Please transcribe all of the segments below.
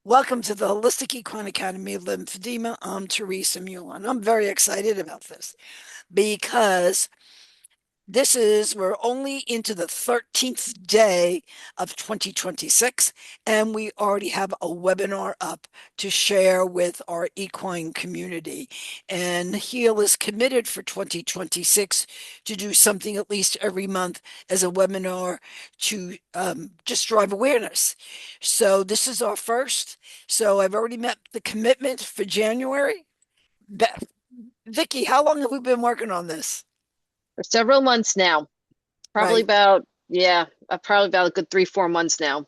Welcome to the Holistic Equine Academy of Lymphedema. I'm Teresa Mueller, and I'm very excited about this because we're only into the 13th day of 2026, and we already have a webinar up to share with our equine community. And Heal is committed for 2026 to do something at least every month as a webinar to just drive awareness. So this is our first. So I've already met the commitment for January. Vickie, how long have we been working on this? For several months now. Probably Right. about, yeah, probably about a good 3, 4 months now.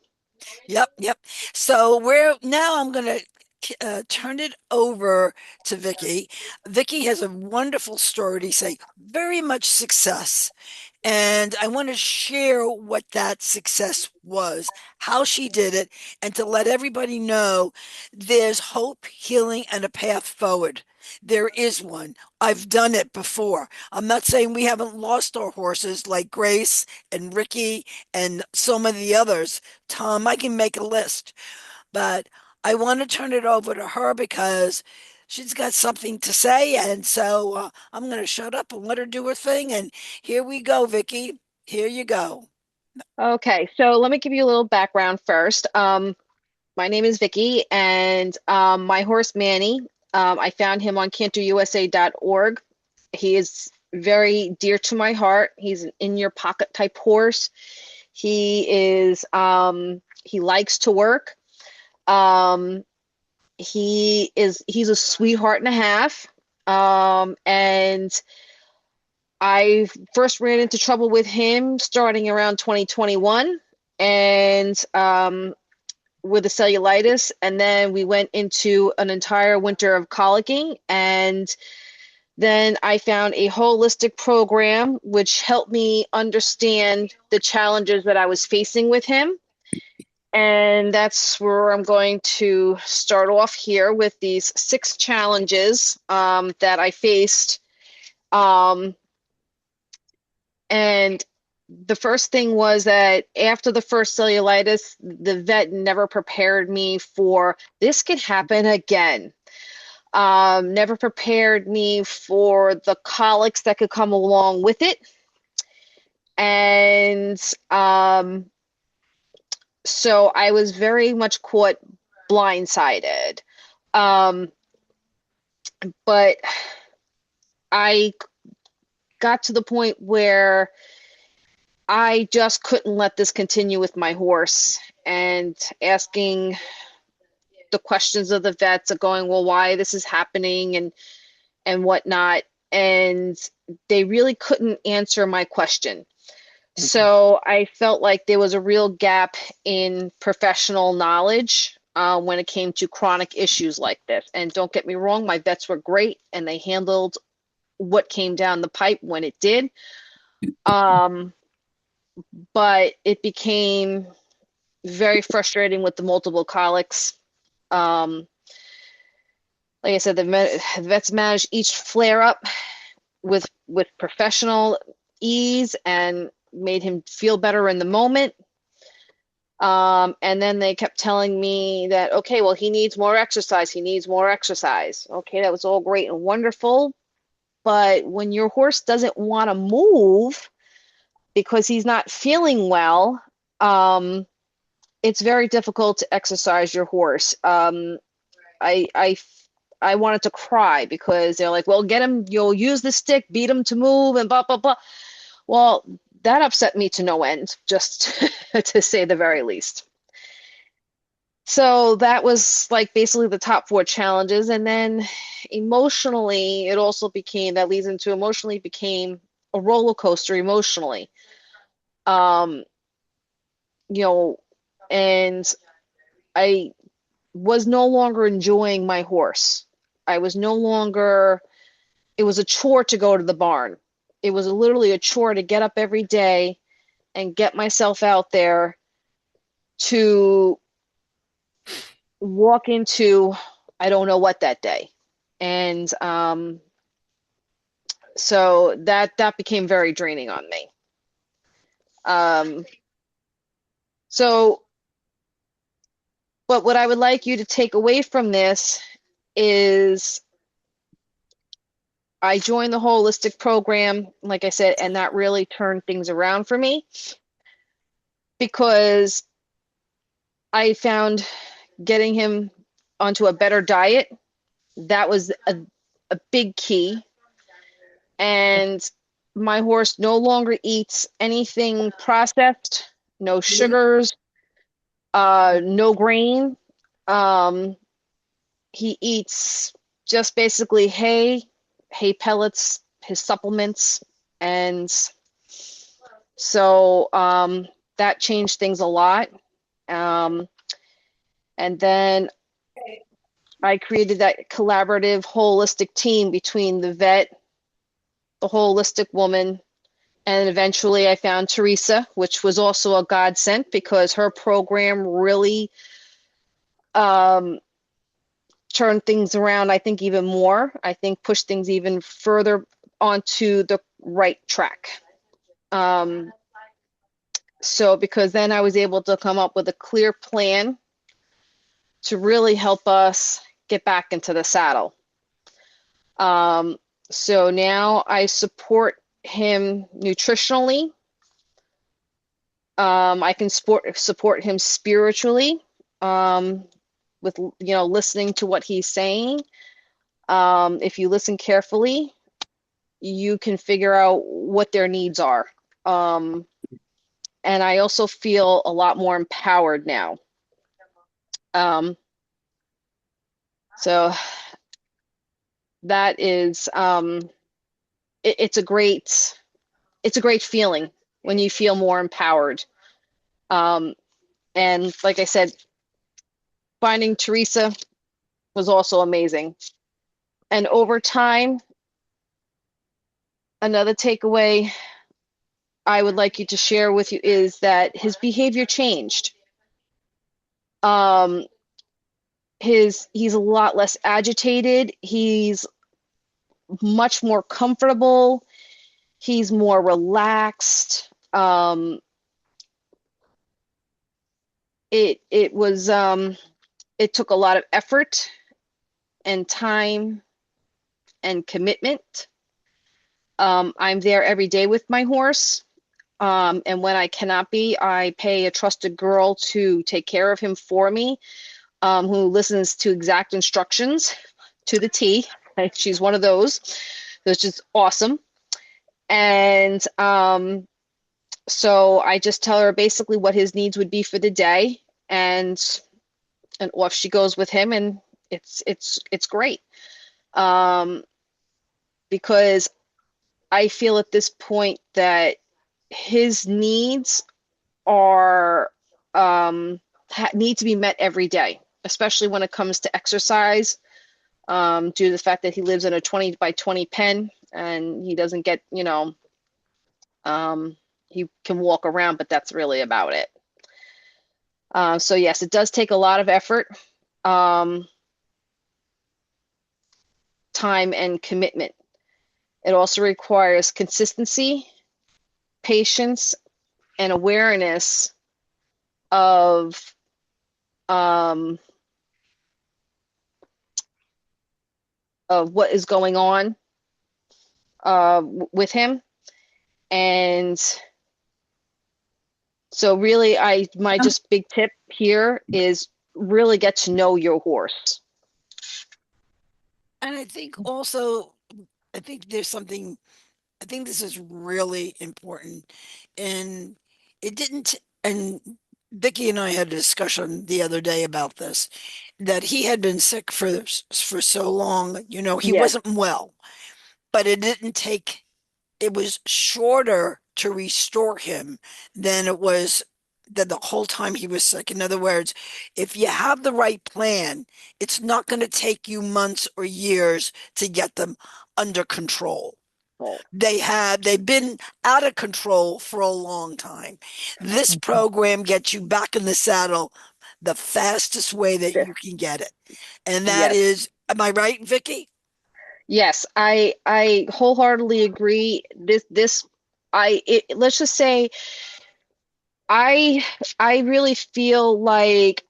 Yep, yep. So we're now I'm going to turn it over to Vickie. Vickie has a wonderful story to say, very much success. And I want to share what that success was, how she did it, and to let everybody know there's hope, healing, and a path forward. There is one. I've done it before. I'm not saying we haven't lost our horses like Grace and Ricky and so many of the others. Tom, I can make a list, but I want to turn it over to her because she's got something to say. And so I'm going to shut up and let her do her thing. And here we go, Vickie. Here you go. Okay, so let me give you a little background first. My name is Vicky, and my horse Manny, I found him on cantorusa.org. He is very dear to my heart. He's an in your pocket type horse. He likes to work. Um, he's a sweetheart and a half. And I first ran into trouble with him starting around 2021 and with the cellulitis. And then we went into an entire winter of colicking. And then I found a holistic program which helped me understand the challenges that I was facing with him. And that's where I'm going to start off here with these 6 challenges that I faced. Um, And the first thing was that after the first cellulitis, the vet never prepared me for this could happen again. Never prepared me for the colics that could come along with it. And so I was very much caught blindsided. Um, but I got to the point where I just couldn't let this continue with my horse and asking the questions of the vets of going, well, why this is happening and whatnot. And they really couldn't answer my question. Mhm. So I felt like there was a real gap in professional knowledge when it came to chronic issues like this. And don't get me wrong, my vets were great and they handled what came down the pipe when it did. Um, but it became very frustrating with the multiple colics. Um, like I said, the vets managed each flare up with professional ease and made him feel better in the moment. And then they kept telling me that, okay, well, he needs more exercise. He needs more exercise. Okay, that was all great and wonderful. But when your horse doesn't want to move because he's not feeling well, um, it's very difficult to exercise your horse. I, I, I wanted to cry because they're like, well, get him, you'll use the stick, beat him to move, and blah, blah, blah. Well, that upset me to no end, just to say the very least. So that was like basically the top 4 challenges. And then emotionally, it also became that leads into emotionally became a roller coaster emotionally. Um, you know, and I was no longer enjoying my horse. I was no longer, it was a chore to go to the barn. It was literally a chore to get up every day and get myself out there to walk into I don't know what that day. And so that became very draining on me. Um, so But what I would like you to take away from this is I joined the holistic program, like I said, and that really turned things around for me because I found getting him onto a better diet, that was a big key. And my horse no longer eats anything processed, no sugars, no grain. Um, he eats just basically hay pellets, his supplements, and so that changed things a lot. Um, and then I created that collaborative, holistic team between the vet, the holistic woman, and eventually I found Teresa, which was also a godsend because her program really um, turned things around, I think, even more. I think pushed things even further onto the right track. Um, so, because then I was able to come up with a clear plan to really help us get back into the saddle. Um, so now I support him nutritionally. I can support him spiritually with listening to what he's saying. If you listen carefully, you can figure out what their needs are. Um, and I also feel a lot more empowered now. Um, so that is it's a great feeling when you feel more empowered. Um, and like I said, finding Teresa was also amazing. And over time, another takeaway I would like you to share with you is that his behavior changed. Um, he's a lot less agitated. He's much more comfortable. He's more relaxed. It took a lot of effort and time and commitment. I'm there every day with my horse. And when I cannot be, I pay a trusted girl to take care of him for me, who listens to exact instructions to the T. She's one of those. That's just awesome. And so I just tell her basically what his needs would be for the day, and off she goes with him, and it's great. Um, because I feel at this point that his needs are need to be met every day, especially when it comes to exercise. Due to the fact that he lives in a 20 by 20 pen and he doesn't get, he can walk around, but that's really about it. So yes, it does take a lot of effort, um, time, and commitment. It also requires consistency, patience, and awareness of um, what is going on with him. And so really my just big tip here is really get to know your horse. And I think also, I think there's something, I think this is really important. And it didn't, and Vickie and I had a discussion the other day about this, that he had been sick for so long, he Yes. wasn't well, but it didn't take, it was shorter to restore him than it was than the whole time he was sick. In other words, if you have the right plan, it's not going to take you months or years to get them under control. Oh, They've been out of control for a long time. This program gets you back in the saddle the fastest way that you can get it. And that yes. is, am I right, Vickie? Yes, I wholeheartedly agree. Let's just say I I really feel like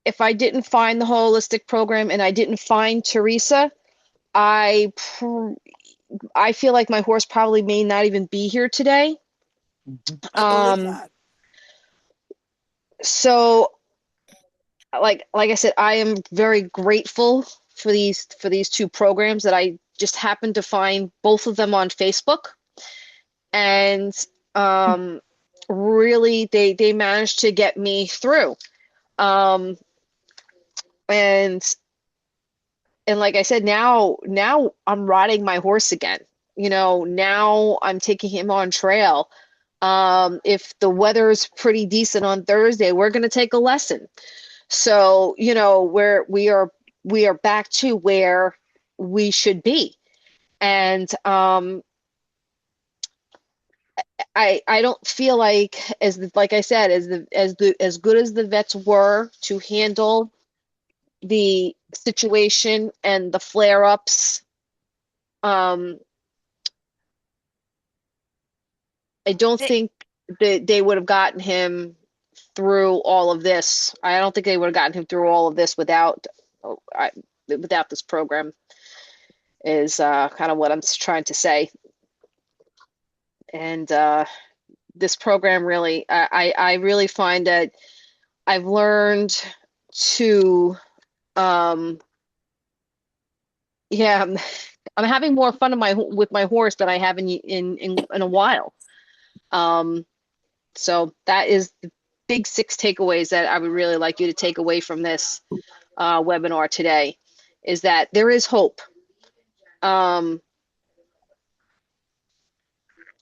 if I didn't find the holistic program and I didn't find Teresa, I I feel like my horse probably may not even be here today. Mhm. I believe Um, that. so like I said, I am very grateful for these two programs that I just happened to find both of them on Facebook, and um, really they managed to get me through. Um, and and like I said, now I'm riding my horse again. You know, now I'm taking him on trail. If the weather's pretty decent on Thursday, we're going to take a lesson. So, you know, we are back to where we should be. And I don't feel like like I said, as good as the vets were to handle the situation and the flare-ups, um, I don't They, think that they would have gotten him through all of this. I don't think they would have gotten him through all of this without this program. Is kind of what I'm trying to say. And this program really, I really find that I've learned to, um, yeah, I'm having more fun with my horse than I have in a while. Um, so that is the big six takeaways that I would really like you to take away from this webinar today, is that there is hope. Um,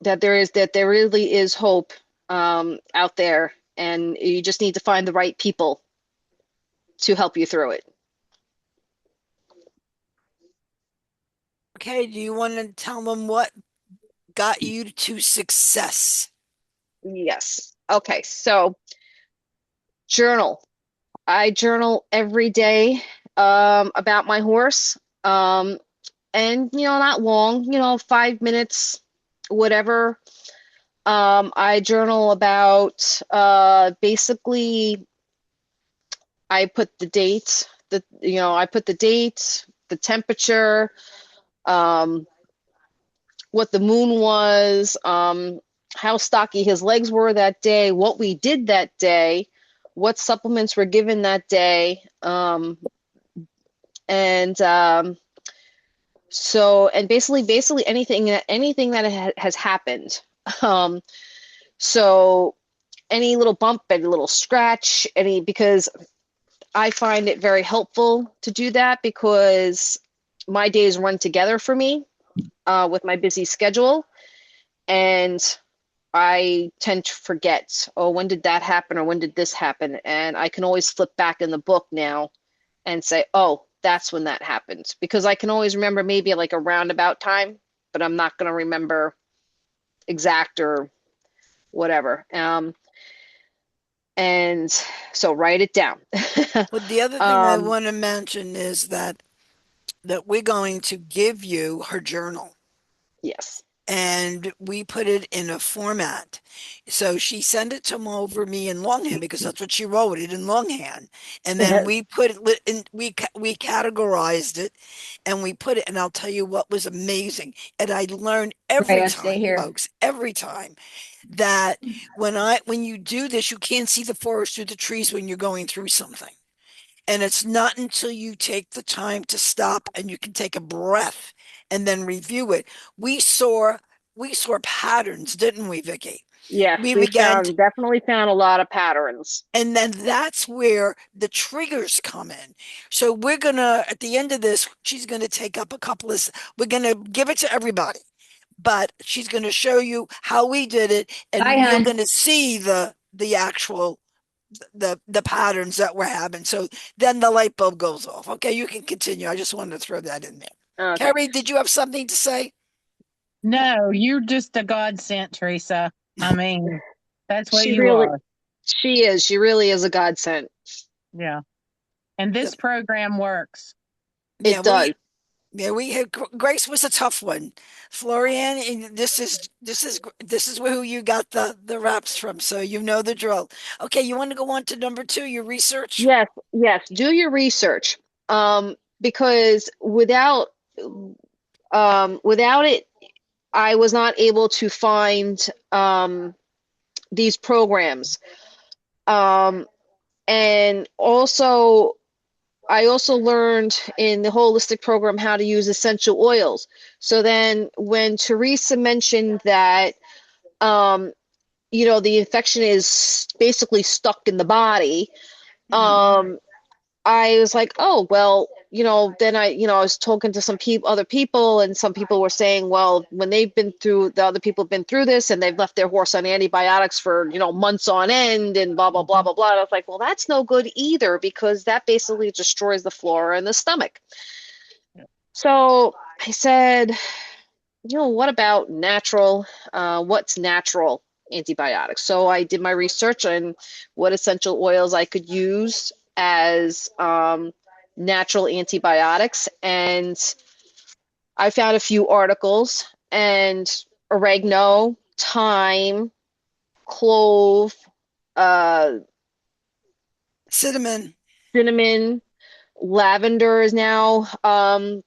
that there really is hope out there, and you just need to find the right people to help you through it. okay, do you want to tell them what got you to success? Yes. Okay. So journal. I journal every day about my horse. And you know, not long, you know, 5 minutes, whatever. I journal about basically I put the date, I put the date, the temperature, um, what the moon was, how stocky his legs were that day, what we did that day, what supplements were given that day, and and basically anything that has happened. Um, so any little bump, any little scratch, any because I find it very helpful to do that because my days run together for me with my busy schedule. And I tend to forget, oh, when did that happen or when did this happen? And I can always flip back in the book now and say, oh, that's when that happened. Because I can always remember maybe like a roundabout time, but I'm not going to remember exact or whatever. And so write it down. Well, the other thing I um, want to mention is that we're going to give you her journal yes. and we put it in a format. So she sent it to over me in longhand because that's what she wrote it in longhand. And then we put it in, we categorized it and we put it, and I'll tell you what was amazing. And I learned Right, every I stay time, here. folks, every time that when you do this, you can't see the forest through the trees when you're going through something. And it's not until you take the time to stop and you can take a breath and then review it. We saw we saw patterns, didn't we, Vickie? Yes, We we began found definitely found a lot of patterns. and then that's where the triggers come in. So we're gonna, at the end of this, she's gonna take up a couple of, we're gonna give it to everybody, but she's gonna show you how we did it, Bye, and you're hon. gonna see the actual the patterns that we're having. So then the light bulb goes off. Okay, you can continue. I just wanted to throw that in there. Okay. Carrie, did you have something to say? No, you're just a godsend, Teresa. I mean, that's what She you really, are. she is. She really is a godsend. Yeah. And this Good. program works. Yeah, It we does. Yeah, we had Grace was a tough one. Florian, and this is who you got the raps from, so you know the drill. Okay, you want to go on to number two, your research? Yes, yes. Do your research. Because without it, I was not able to find these programs. Um, and also, I also learned in the holistic program how to use essential oils. So then when Teresa mentioned that, um, the infection is basically stuck in the body, Mhm. um, I was like, oh, well, then I was talking to some other people, and some people were saying, well, when the other people have been through this and they've left their horse on antibiotics for, months on end and blah, blah, blah, Mhm. blah, blah. And I was like, well, that's no good either because that basically destroys the flora in the stomach. So I said, what about what's natural antibiotics? So I did my research on what essential oils I could use as natural antibiotics. And I found a few articles and oregano, thyme, clove, uh, Cinnamon. cinnamon, lavender is now,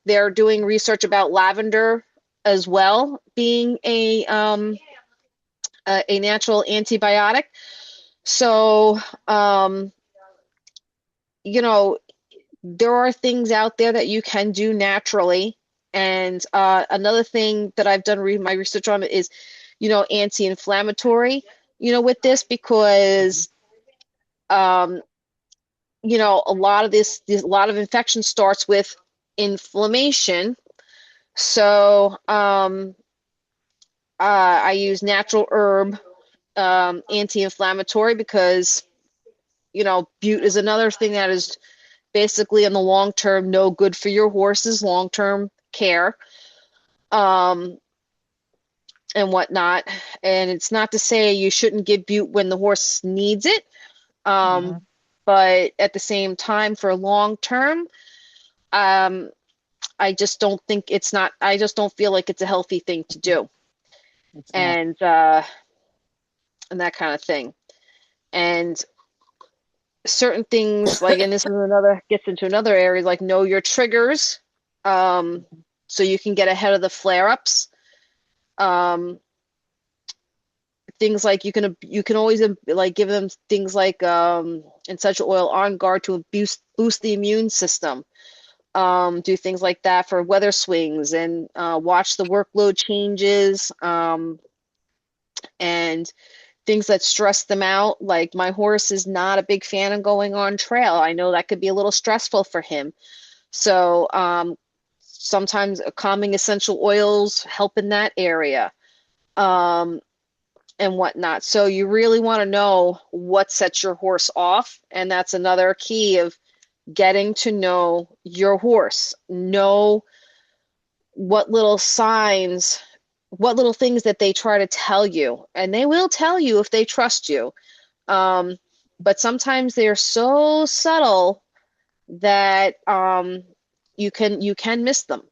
they're doing research about lavender as well being a natural antibiotic. So, you know, there are things out there that you can do naturally. And another thing that I've done my research on is, anti-inflammatory, with this because, um, a lot of infection starts with inflammation. So, I use natural herb anti-inflammatory because bute is another thing that is basically in the long term no good for your horse's long term care, um, and whatnot. And it's not to say you shouldn't give bute when the horse needs it, um, Mhm. but at the same time, for long term, um, I just don't think it's not. I just don't feel like it's a healthy thing to do, It's not. and that kind of thing. And certain things like, and this is another gets into another area, like know your triggers, um so you can get ahead of the flare-ups. um Things like you can always like give them things like essential oil on guard to boost the immune system. Do things like that for weather swings and watch the workload changes, and things that stress them out. Like my horse is not a big fan of going on trail. I know that could be a little stressful for him. So sometimes calming essential oils help in that area, um, and whatnot. So you really want to know what sets your horse off. And that's another key of getting to know your horse. Know what little signs, what little things that they try to tell you. And they will tell you if they trust you. Um, but sometimes they're so subtle that you can miss them.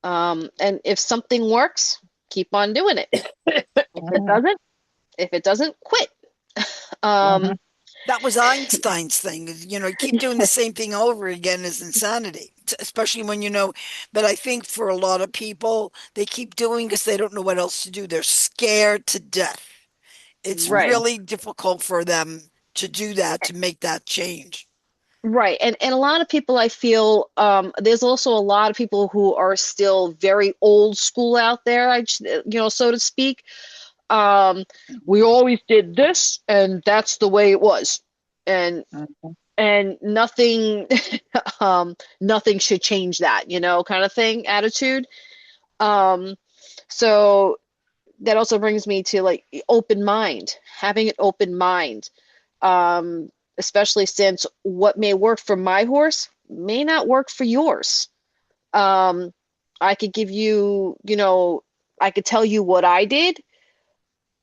And if something works, keep on doing it. If it Mhm. doesn't, if it doesn't, quit. Um, Mhm. That was Einstein's thing. You keep doing the same thing over again is insanity, especially when you know. But I think for a lot of people, they keep doing because they don't know what else to do. They're scared to death. It's right, Mhm. really difficult for them to do that, to make that change. right. And a lot of people, I feel, there's also a lot of people who are still very old school out there, so to speak. Um, we always did this, and that's the way it was. And Mhm. nothing nothing should change that, kind of thing attitude. um so that also brings me to like open mind, having an open mind, especially since what may work for my horse may not work for yours. um I could give you, I could tell you what I did,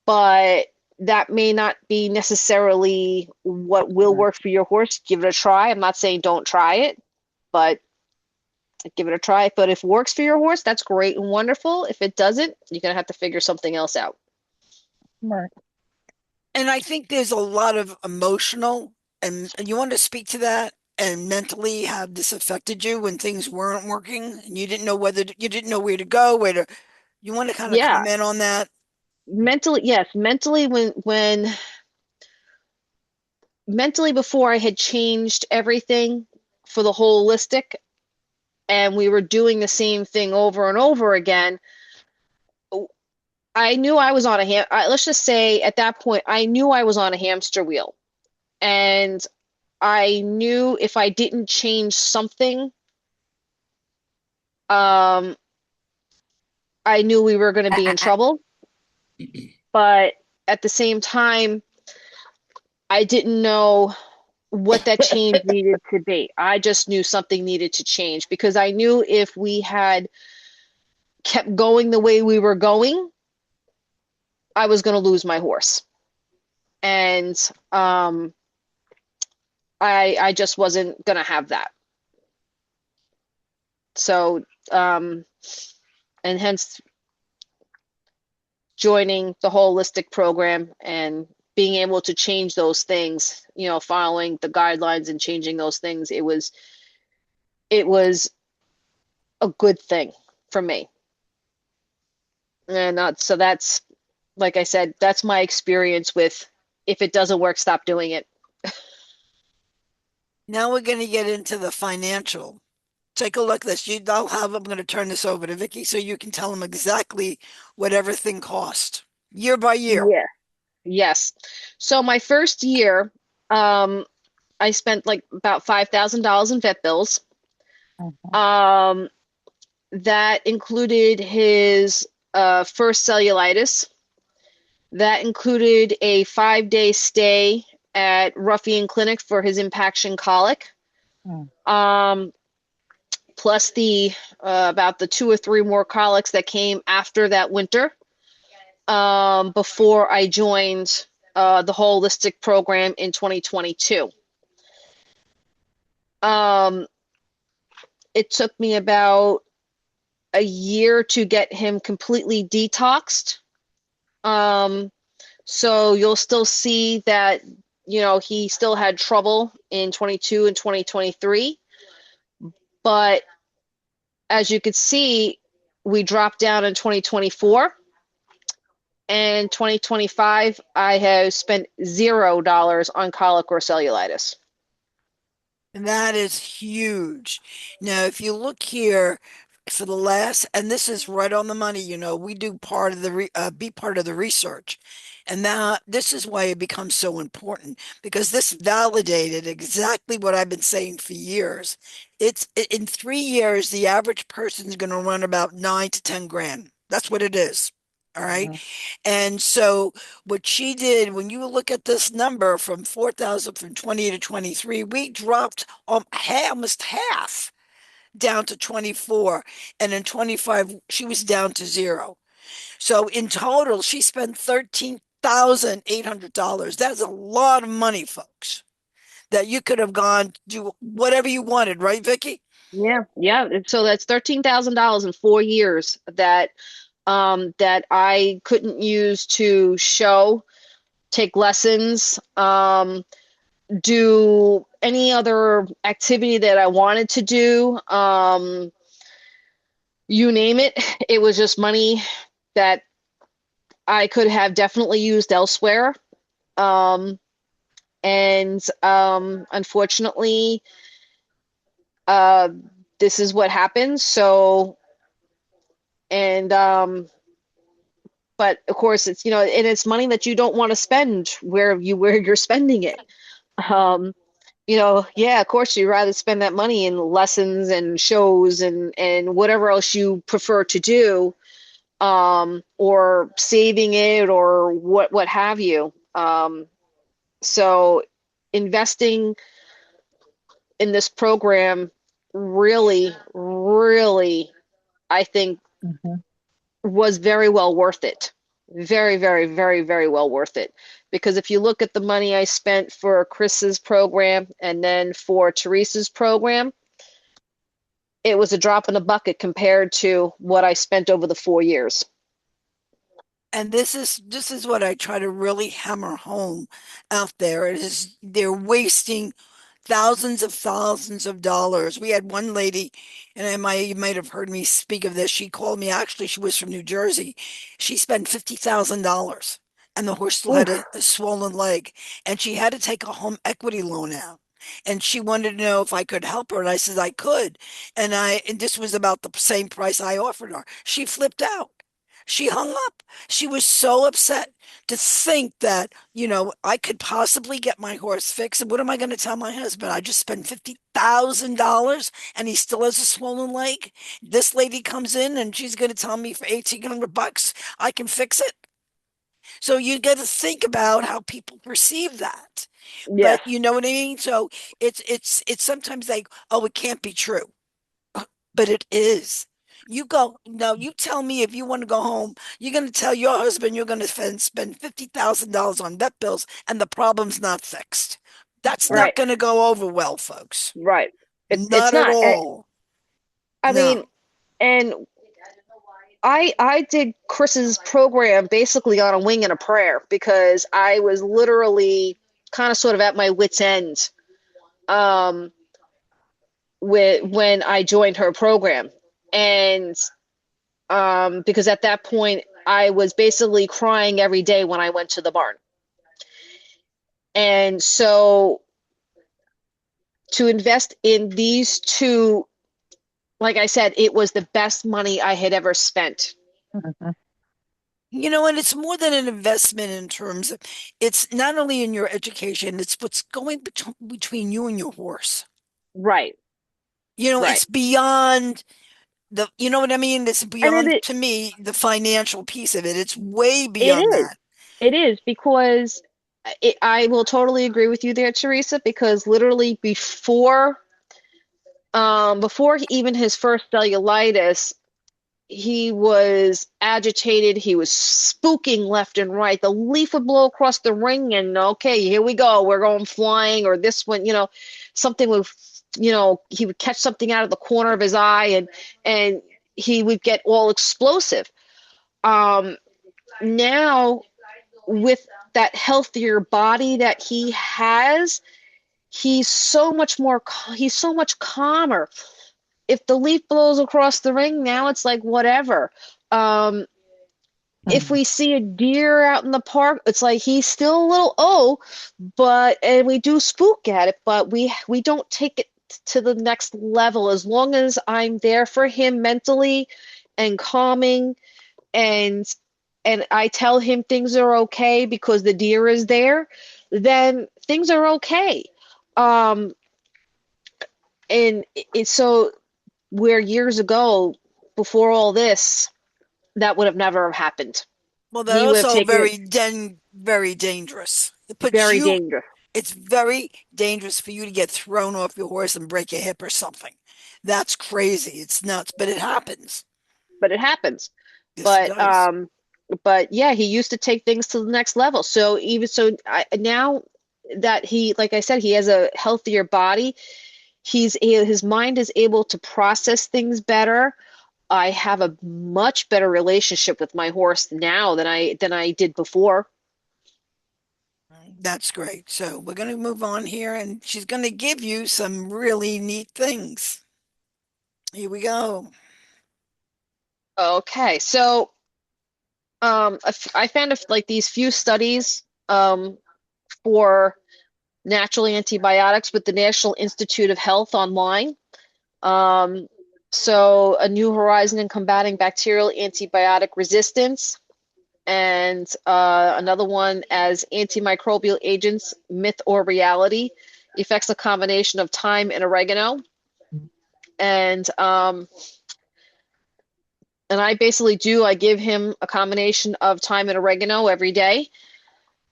but that may not be necessarily what will Mhm. work for your horse. Give it a try. I'm not saying don't try it, but give it a try. But if it works for your horse, that's great and wonderful. If it doesn't, you're gonna have to figure something else out. Right. And I think there's a lot of emotional, and you want to speak to that and mentally how this affected you when things weren't working and you didn't know you didn't know where to go, you want to kind of Yeah, comment on that? mentally, yes, mentally when mentally before I had changed everything for the holistic and we were doing the same thing over and over again, I knew I was on let's just say at that point I knew I was on a hamster wheel. And I knew if I didn't change something, um, I knew we were going to be in trouble. But at the same time, I didn't know what that change needed to be. I just knew something needed to change because I knew if we had kept going the way we were going, I was going to lose my horse. And I just wasn't going to have that. So, and hence joining the holistic program and being able to change those things, following the guidelines and changing those things, it was a good thing for me. And so that's, like I said, that's my experience with if it doesn't work, stop doing it. Now we're going to get into the financial. Take a look at this. I'm going to turn this over to Vicky so you can tell them exactly what everything cost year by year. Yeah. Yes. So my first year, um, I spent like about $5,000 in vet bills. Mhm. Um, that included his first cellulitis. That included a 5-day stay at Ruffian Clinic for his impaction colic, Mm. um, plus the about the 2 or 3 more colics that came after that winter, before I joined the holistic program in 2022. Um, it took me about a year to get him completely detoxed. Um, So you'll still see that, he still had trouble in 22 and 2023. But as you could see, we dropped down in 2024 and 2025. I have spent $0 on colic or cellulitis. And that is huge. Now, if you look here for the last, and this is right on the money, we do be part of the research. And now this is why it becomes so important because this validated exactly what I've been saying for years. In 3 years, the average person is going to run about 9 to 10 grand. That's what it is. All right. Mhm. And so what she did, when you look at this number from 4,000 from 20 to 23, we dropped almost half down to 24. And in 25, she was down to zero. So in total, she spent $13,800. That's a lot of money, folks, that you could have gone do whatever you wanted, right, Vicky? Yeah, yeah. So that's $13,000 in 4 years that I couldn't use to show, take lessons, do any other activity that I wanted to do. You name it. It was just money that I could have definitely used elsewhere. Um, and unfortunately, uh, this is what happened. So, and but of course, and it's money that you don't want to spend where you're spending it. Um, yeah, of course, you'd rather spend that money in lessons and shows and whatever else you prefer to do, or saving it or what have you. So investing in this program really, really, I think Mhm. was very well worth it. Very, very, very, very well worth it. Because if you look at the money I spent for Chris's program and then for Teresa's program, it was a drop in the bucket compared to what I spent over the 4 years. And this is what I try to really hammer home out there. It is they're wasting thousands of dollars. We had one lady, and you might have heard me speak of this. She called me. Actually, she was from New Jersey. She spent $50,000, and the horse still had Oof. a swollen leg, and she had to take a home equity loan out. And she wanted to know if I could help her, and I said I could. And this was about the same price I offered her. She flipped out. She hung up. She was so upset to think that, I could possibly get my horse fixed. And what am I going to tell my husband? I just spent $50,000 and he still has a swollen leg. This lady comes in and she's going to tell me for 1,800 bucks I can fix it. So you got to think about how people perceive that. Yes, But you know what I mean? So it's sometimes like, oh, it can't be true. But it is. You go, no, you tell me if you want to go home, you're going to tell your husband you're going to spend $50,000 on vet bills and the problem's not fixed. That's not right, going to go over well, folks. right. It's Not at not. all. I mean, No. and I did Chris's program basically on a wing and a prayer because I was literally kind of sort of at my wit's end um, when I joined her program, and because at that point I was basically crying every day when I went to the barn, and so to invest in these two, like I said, it was the best money I had ever spent. Mhm. And it's more than an investment in terms of it's not only in your education, it's what's going between you and your horse. Right, right. It's beyond you know what I mean? It's And beyond, to me, the financial piece of it. It's way it beyond is. that. It is because I will totally agree with you there, Teresa, because literally before even his first cellulitis, he was agitated. He was spooking left and right. The leaf would blow across the ring, and okay, here we go. We're going flying, or this one, something would, he would catch something out of the corner of his eye, and he would get all explosive. Um, Now with that healthier body that he has, he's so much calmer. If the leaf blows across the ring, now it's like whatever. Um, if Mhm. we see a deer out in the park, it's like he's still a little but and we do spook at it, but we don't take it to the next level as long as I'm there for him mentally and calming and I tell him things are okay because the deer is there, then things are okay. Um, and it's so where years ago, before all this, that would have never happened. Well, they're He would have also taken it very dangerous. very dangerous, It's very dangerous for you to get thrown off your horse and break a hip or something. That's crazy. It's nuts, but it happens. but it happens. Yes, it But does. yeah, he used to take things to the next level. So even so, now that he, like I said, he has a healthier body. His mind is able to process things better. I have a much better relationship with my horse now than I did before. That's great. So we're going to move on here, and she's going to give you some really neat things. Here we go. Okay, so I found like these few studies for natural antibiotics with the National Institute of Health online. Um, so a new horizon in combating bacterial antibiotic resistance, and another one as antimicrobial agents, myth or reality, affects a combination of thyme and oregano. And I basically I give him a combination of thyme and oregano every day.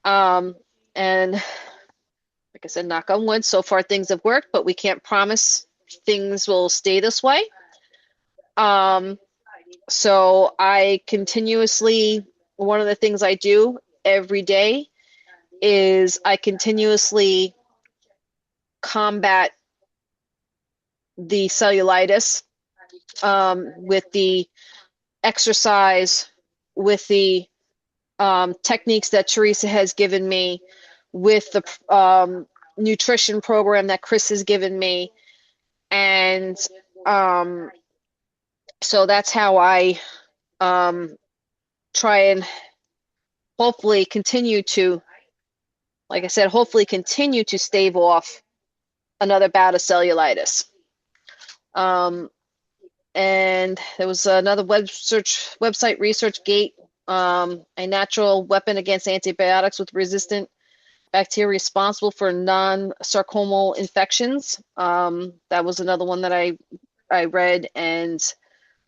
Um, and like I said, knock on wood, so far things have worked, but we can't promise things will stay this way. Um, so one of the things I do every day is I continuously combat the cellulitis. with the exercise, with the techniques that Teresa has given me, with the nutrition program that Chris has given me. And um, so that's how I um, try and hopefully continue to, like I said, hopefully continue to stave off another bout of cellulitis. Um, and there was another website research gate, a natural weapon against antibiotics with resistant bacteria responsible for non-sarcomal infections. That was another one that I read, and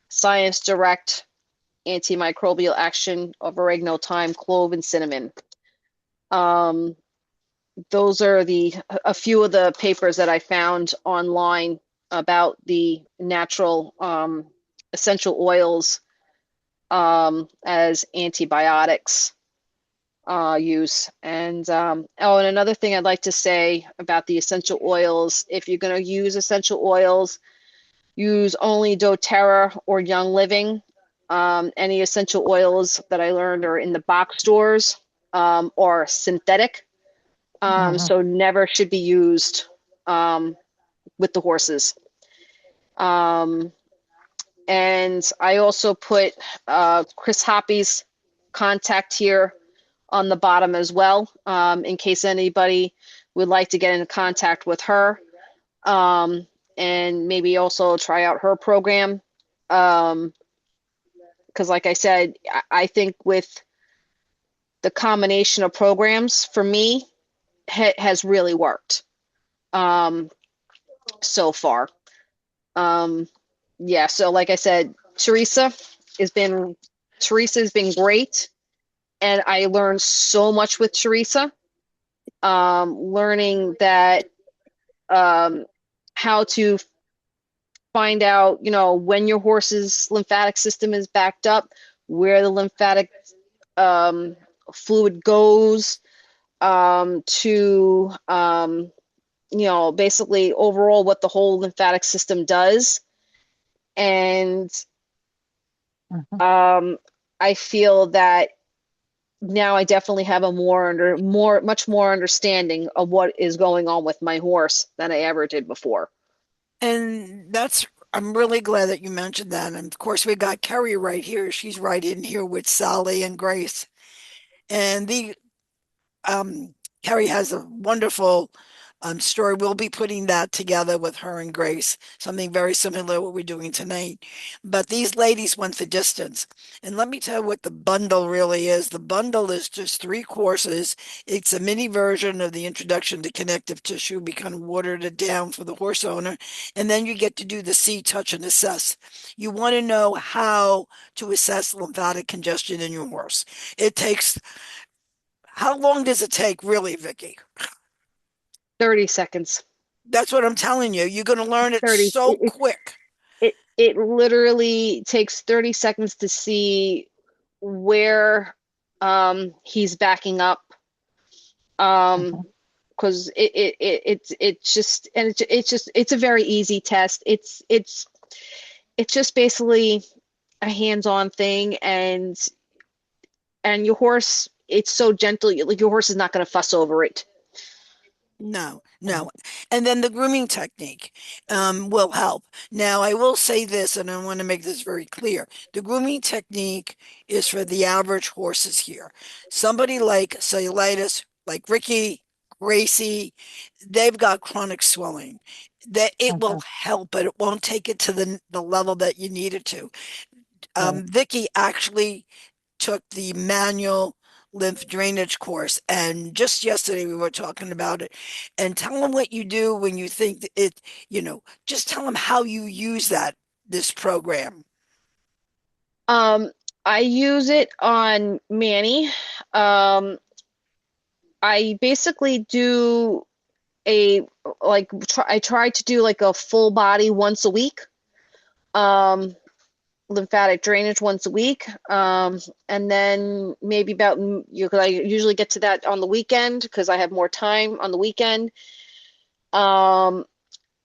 Science Direct antimicrobial action of oregano, thyme, clove, and cinnamon. Those are a few of the papers that I found online about the natural essential oils as antibiotics use. And and another thing I'd like to say about the essential oils, if you're going to use essential oils, use only doTERRA or Young Living. Any essential oils that I learned are in the box stores or synthetic. Mhm. So never should be used with the horses. Um, and I also put Chris Hoppy's contact here on the bottom as well, in case anybody would like to get in contact with her, and maybe also try out her program. Because like I said, I think with the combination of programs for me has really worked so far. Yeah, so like I said, Teresa's been great, and I learned so much with Teresa. Learning that how to find out, when your horse's lymphatic system is backed up, where the lymphatic fluid goes, to basically overall what the whole lymphatic system does. And Mhm. I feel that now I definitely have a much more understanding of what is going on with my horse than I ever did before. And I'm really glad that you mentioned that. And of course, we got Carrie right here. She's right in here with Sally and Grace. And um, Carrie has a wonderful story. We'll be putting that together with her and Grace, something very similar to what we're doing tonight. But these ladies went the distance. And let me tell you what the bundle really is. The bundle is just 3 courses. It's a mini version of the introduction to connective tissue. We kind of watered it down for the horse owner. And then you get to do the see, touch, and assess. You want to know how to assess lymphatic congestion in your horse. It takes How long does it take, really, Vickie? 30 seconds. That's what I'm telling you. You're going to learn it 30. so quick. It literally takes 30 seconds to see where he's backing up. Mhm. Because it's just, and it's a very easy test. It's just basically a hands-on thing, and your horse, it's so gentle, like your horse is not going to fuss over it. No, no. And then the grooming technique will help. Now, I will say this, and I want to make this very clear. The grooming technique is for the average horses here. Somebody like cellulitis, like Ricky, Gracie, they've got chronic swelling. That it will Okay. help, but it won't take it to the level that you need it to. Right. Vicky actually took the manual lymph drainage course, and just yesterday we were talking about it. And tell them what you do when you think that just tell them how you use this program. Um, I use it on Manny. I basically do a I try to do like a full body once a week. Um, Lymphatic drainage once a week. And then maybe about because I usually get to that on the weekend because I have more time on the weekend. Um,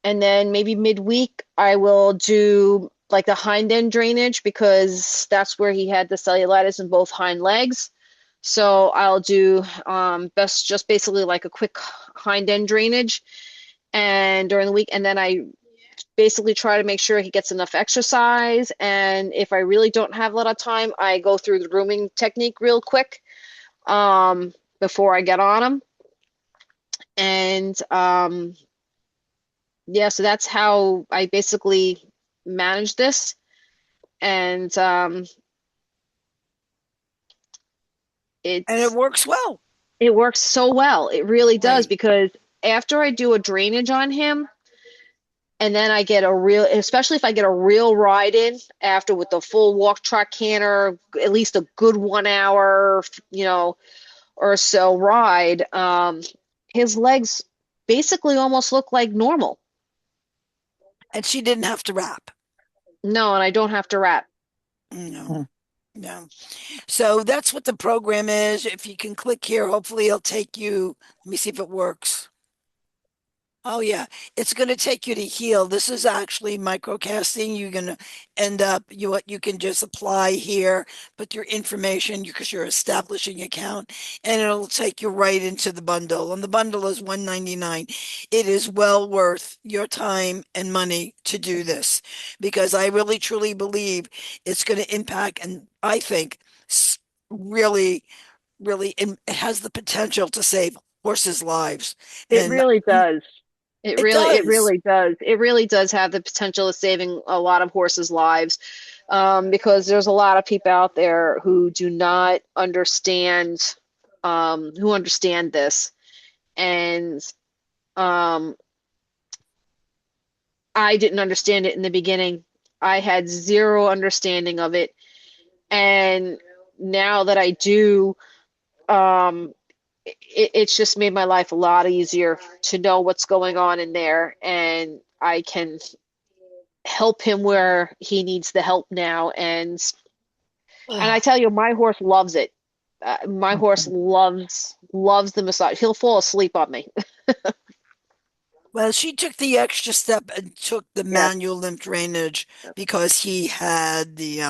and then maybe midweek I will do like the hind end drainage because that's where he had the cellulitis in both hind legs. So I'll do best just basically like a quick hind end drainage and during the week, and then I basically try to make sure he gets enough exercise. And if I really don't have a lot of time, I go through the grooming technique real quick before I get on him. And yeah, so that's how I basically manage this. And And it it's works well. it works so well. It really does Right. because after I do a drainage on him, and then I get a real, especially if I get a real ride in after with the full walk track canter, at least a good 1 hour, or so ride, his legs basically almost look like normal. And she didn't have to wrap. No, and I don't have to wrap. No, no. So that's what the program is. If you can click here, hopefully it'll take you. Let me see if it works. Oh yeah, it's going to take you to heal. This is actually microcasting. You're going to end up you what you can just apply here, put your information because you're establishing account, and it'll take you right into the bundle. And the bundle is 199. It is well worth your time and money to do this because I really truly believe it's going to impact, and I think really, really, it has the potential to save horses' lives. It And really does. it does. It really does have the potential of saving a lot of horses' lives, because there's a lot of people out there who do not understand, who understand this. And um, I didn't understand it in the beginning. I had zero understanding of it. And now that I do, um, it's just made my life a lot easier to know what's going on in there. And I can help him where he needs the help now. And I tell you, my horse loves it. My horse loves the massage. He'll fall asleep on me. Well, she took the extra step and took the Yes, manual lymph drainage because he had the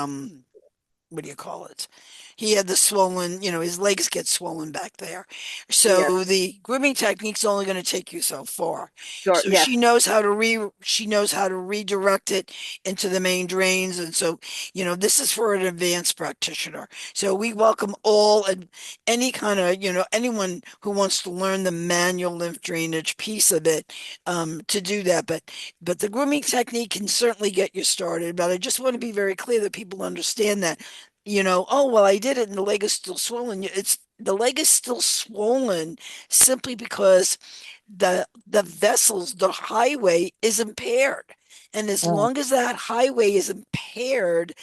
what do you call it? He had the swollen, his legs get swollen back there. yes, So the grooming technique's only going to take you so far. sure, So yes. she knows how to redirect it into the main drains. And so, this is for an advanced practitioner. So we welcome all and any kind of, anyone who wants to learn the manual lymph drainage piece of it, to do that. But the grooming technique can certainly get you started. But I just want to be very clear that people understand that oh, well, I did it and the leg is still swollen. The leg is still swollen simply because the vessels, the highway is impaired. And as Mm. long as that highway is impaired,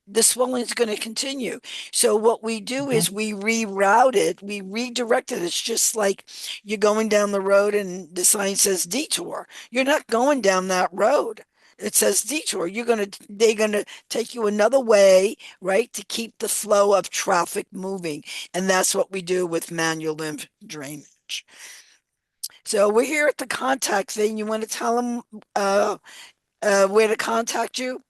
the swelling is going to continue. So what we do is we reroute it, we redirect it. It's just like you're going down the road and the sign says detour. You're not going down that road. It says detour. They're gonna take you another way, right, to keep the flow of traffic moving. And that's what we do with manual lymph drainage. So we're here at the contact thing. You want to tell them where to contact you?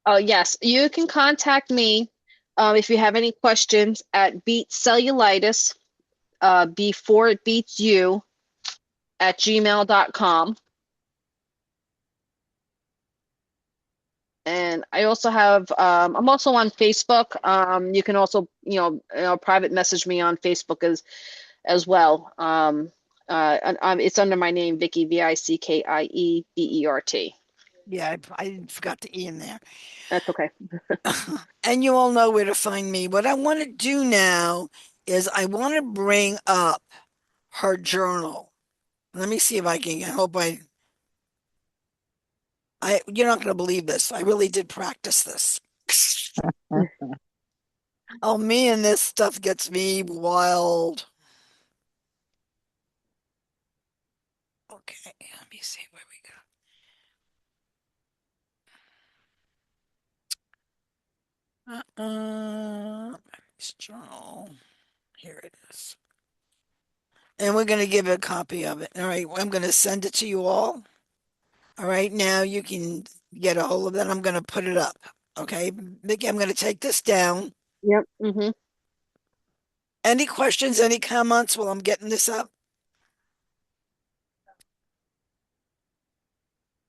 Oh, yes. You can contact me if you have any questions at Beat Cellulitis, before it beats you at gmail.com. And I also have, I'm also on Facebook. You can also, private message me on Facebook as well. It's under my name, Vickie, Vickiebert. Yeah, I forgot the E in there. That's okay. And you all know where to find me. What I want to do now is I want to bring up her journal. Let me see if I can. I hope you're not going to believe this. I really did practice this. Oh, me and this stuff gets me wild. Okay, let me see where we go. This journal. Here it is. And we're going to give a copy of it. All right, I'm going to send it to you all. All right, now you can get a hold of that. I'm going to put it up. Okay, Vickie, I'm going to take this down. Yep. Hmm. Any questions, any comments while I'm getting this up?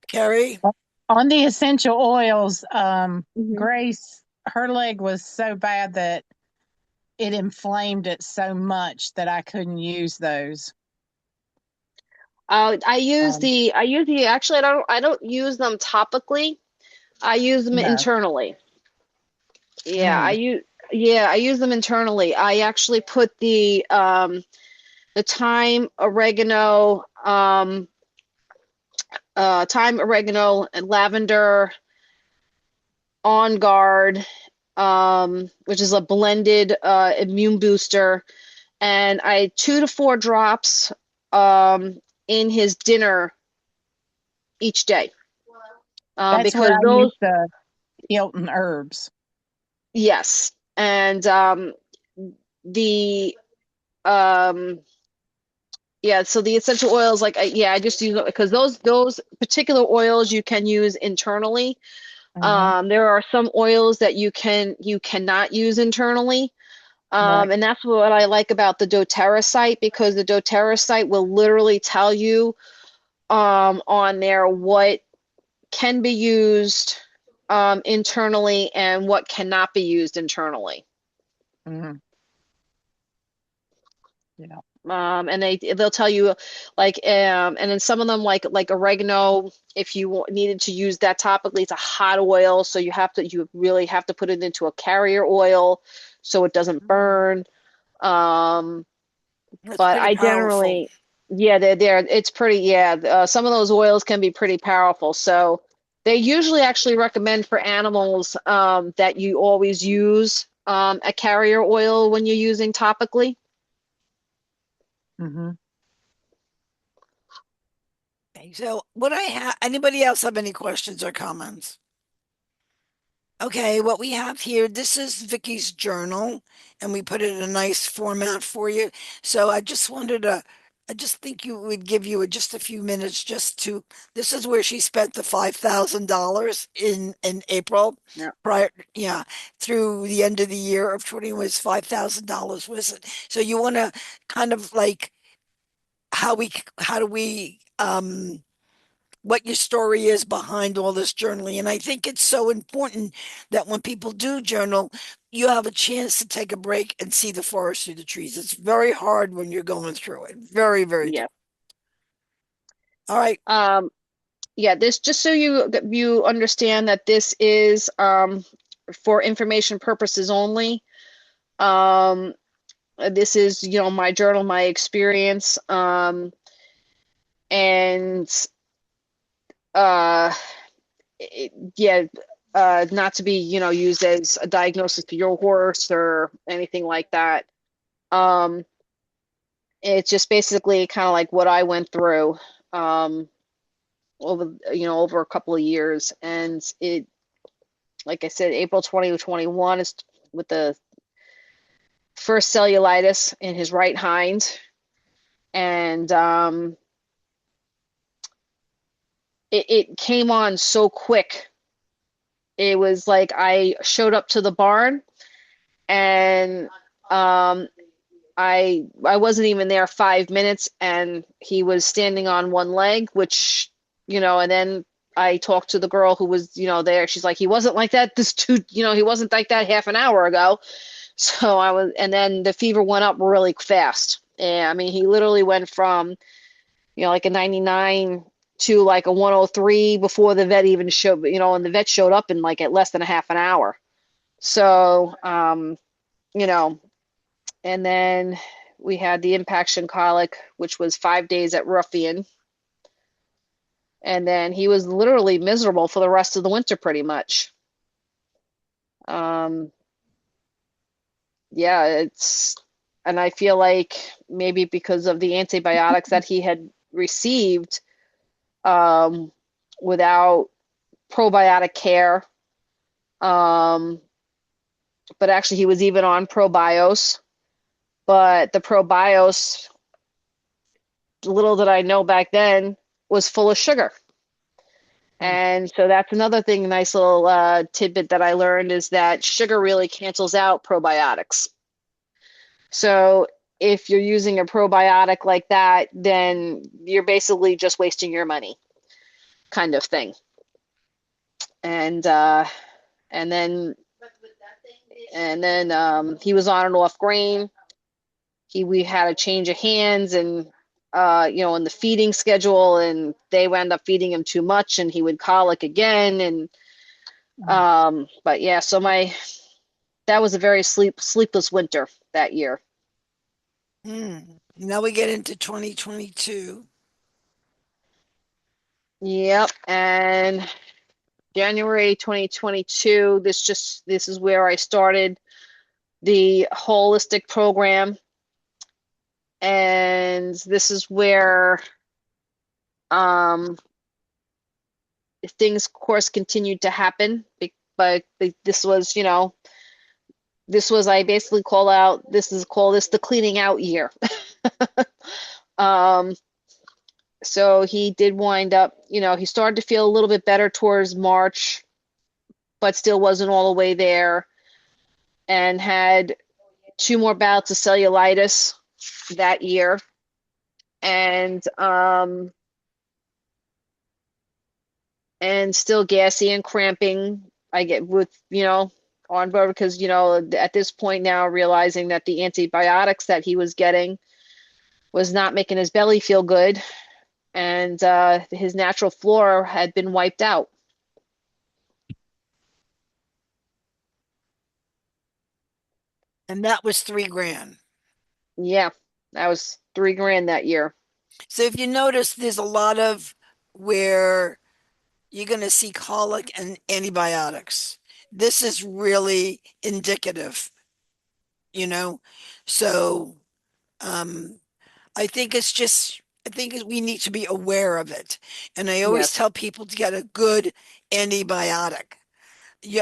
Carrie? On the essential oils, Hmm. Grace, her leg was so bad that it inflamed it so much that I couldn't use those. I Um, use the actually I don't use them topically. I use them no. internally. Yeah, Mm, I use them internally. I actually put the thyme, oregano, and lavender on guard, which is a blended immune booster, and I 2 to 4 drops in his dinner each day, that's what because I those use the Hilton herbs. yes, and the um yeah, so the essential oils, like yeah, I just use it because those particular oils you can use internally. Hmm. There are some oils that you cannot use internally. Right. And that's what I like about the doTERRA site, because the doTERRA site will literally tell you on there what can be used internally and what cannot be used internally. Hmm. Yeah. And they'll tell you like and then some of them like oregano, if you needed to use that topically, it's a hot oil, so you really have to put it into a carrier oil so it doesn't burn. Um, That's but pretty I powerful. generally, yeah, they're it's pretty, yeah, some of those oils can be pretty powerful. So they usually actually recommend for animals that you always use a carrier oil when you're using topically. Hmm. Okay, so what I have, anybody else have any questions or comments? Okay, what we have here, this is Vicky's journal, and we put it in a nice format for you. So I just think you would give you just a few minutes just to, this is where she spent the $5,000 in April Yeah. prior, yeah, through the end of the year of 20 was $5,000, was it? So you want to kind of like how do we, what your story is behind all this journaling. And I think it's so important that when people do journal, you have a chance to take a break and see the forest through the trees. It's very hard when you're going through it. Very, very Yeah. difficult. All right. Um, yeah, this just so you understand that this is for information purposes only. Um, this is, my journal, my experience, and uh, yeah, not to be, used as a diagnosis to your horse or anything like that. Um, it's just basically kind of like what I went through um, over a couple of years, and like I said, April 2021 is with the first cellulitis in his right hind, and it came on so quick. It was like I showed up to the barn, and um, I wasn't even there 5 minutes, and he was standing on one leg, which, and then I talked to the girl who was, there. She's like, he wasn't like that. He wasn't like that half an hour ago. So and then the fever went up really fast. And I mean, he literally went from, like a 99 to like a 103 before the vet even showed, and the vet showed up in like at less than a half an hour. So, you know, and then we had the impaction colic, which was 5 days at Ruffian. And then he was literally miserable for the rest of the winter, pretty much. Um, yeah, and I feel like maybe because of the antibiotics that he had received um, without probiotic care, um, but actually he was even on probios. But the probios, little did I know back then, was full of sugar. Mm. And so that's another thing, nice little tidbit that I learned is that sugar really cancels out probiotics. So if you're using a probiotic like that, then you're basically just wasting your money, kind of thing. And and then he was on and off grain. We had a change of hands and in the feeding schedule, and they wound up feeding him too much, and he would colic again. And but yeah, so my that was a very sleepless winter that year. Now we get into 2022. Yep, and January 2022, this is where I started the holistic program, and this is where um things of course continued to happen, but this was, I basically call this the cleaning out year. um so he did wind up, he started to feel a little bit better towards March, but still wasn't all the way there, and had two more bouts of cellulitis that year. And still gassy and cramping. I get with, on board because, at this point now realizing that the antibiotics that he was getting was not making his belly feel good, and his natural flora had been wiped out. And that was 3 grand. Yeah, that was 3 grand that year. So if you notice, there's a lot of where you're going to see colic and antibiotics. This is really indicative, you know? So um, I think we need to be aware of it. And I always Yes, tell people to get a good antibiotic.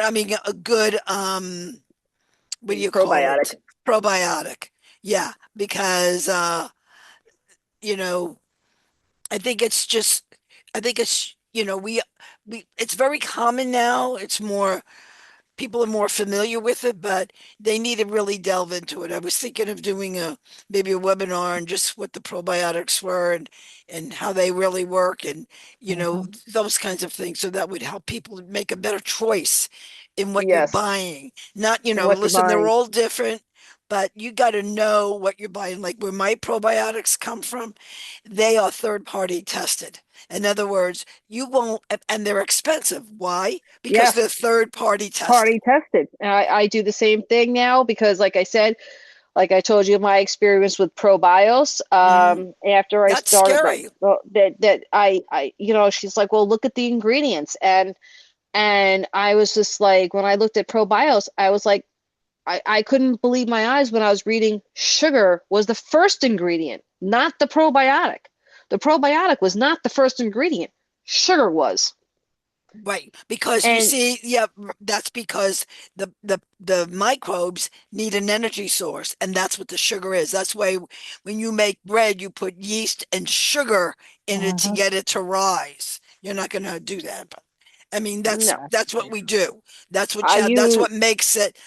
I mean, a good, what do you call probiotic. it? Probiotic. Yeah, because, you know, I think it's just, I think it's, it's very common now. It's more, people are more familiar with it, but they need to really delve into it. I was thinking of doing maybe a webinar on just what the probiotics were and how they really work and Mhm. those kinds of things. So that would help people make a better choice in what you're Yes, buying. Not, and what you're listen, they're buying. all different, but you got to know what you're buying. Like where my probiotics come from, they are third party tested. In other words, you won't, and they're expensive. Why? Because Yes, they're third party tested. party tested. And I do the same thing now because, like I said, like I told you, my experience with ProBios. Mm, After I that's started that, scary. well, that she's like, well, look at the ingredients, and I was just like, when I looked at ProBios, I was like, I couldn't believe my eyes when I was reading sugar was the first ingredient, not the probiotic. The probiotic was not the first ingredient. Sugar was. Right. Because you And see, yeah, that's because the microbes need an energy source, and that's what the sugar is. That's why when you make bread, you put yeast and sugar in it to Mhm. get it to rise. You're not going to do that, but I mean no, that's what we do. I That's use what makes it,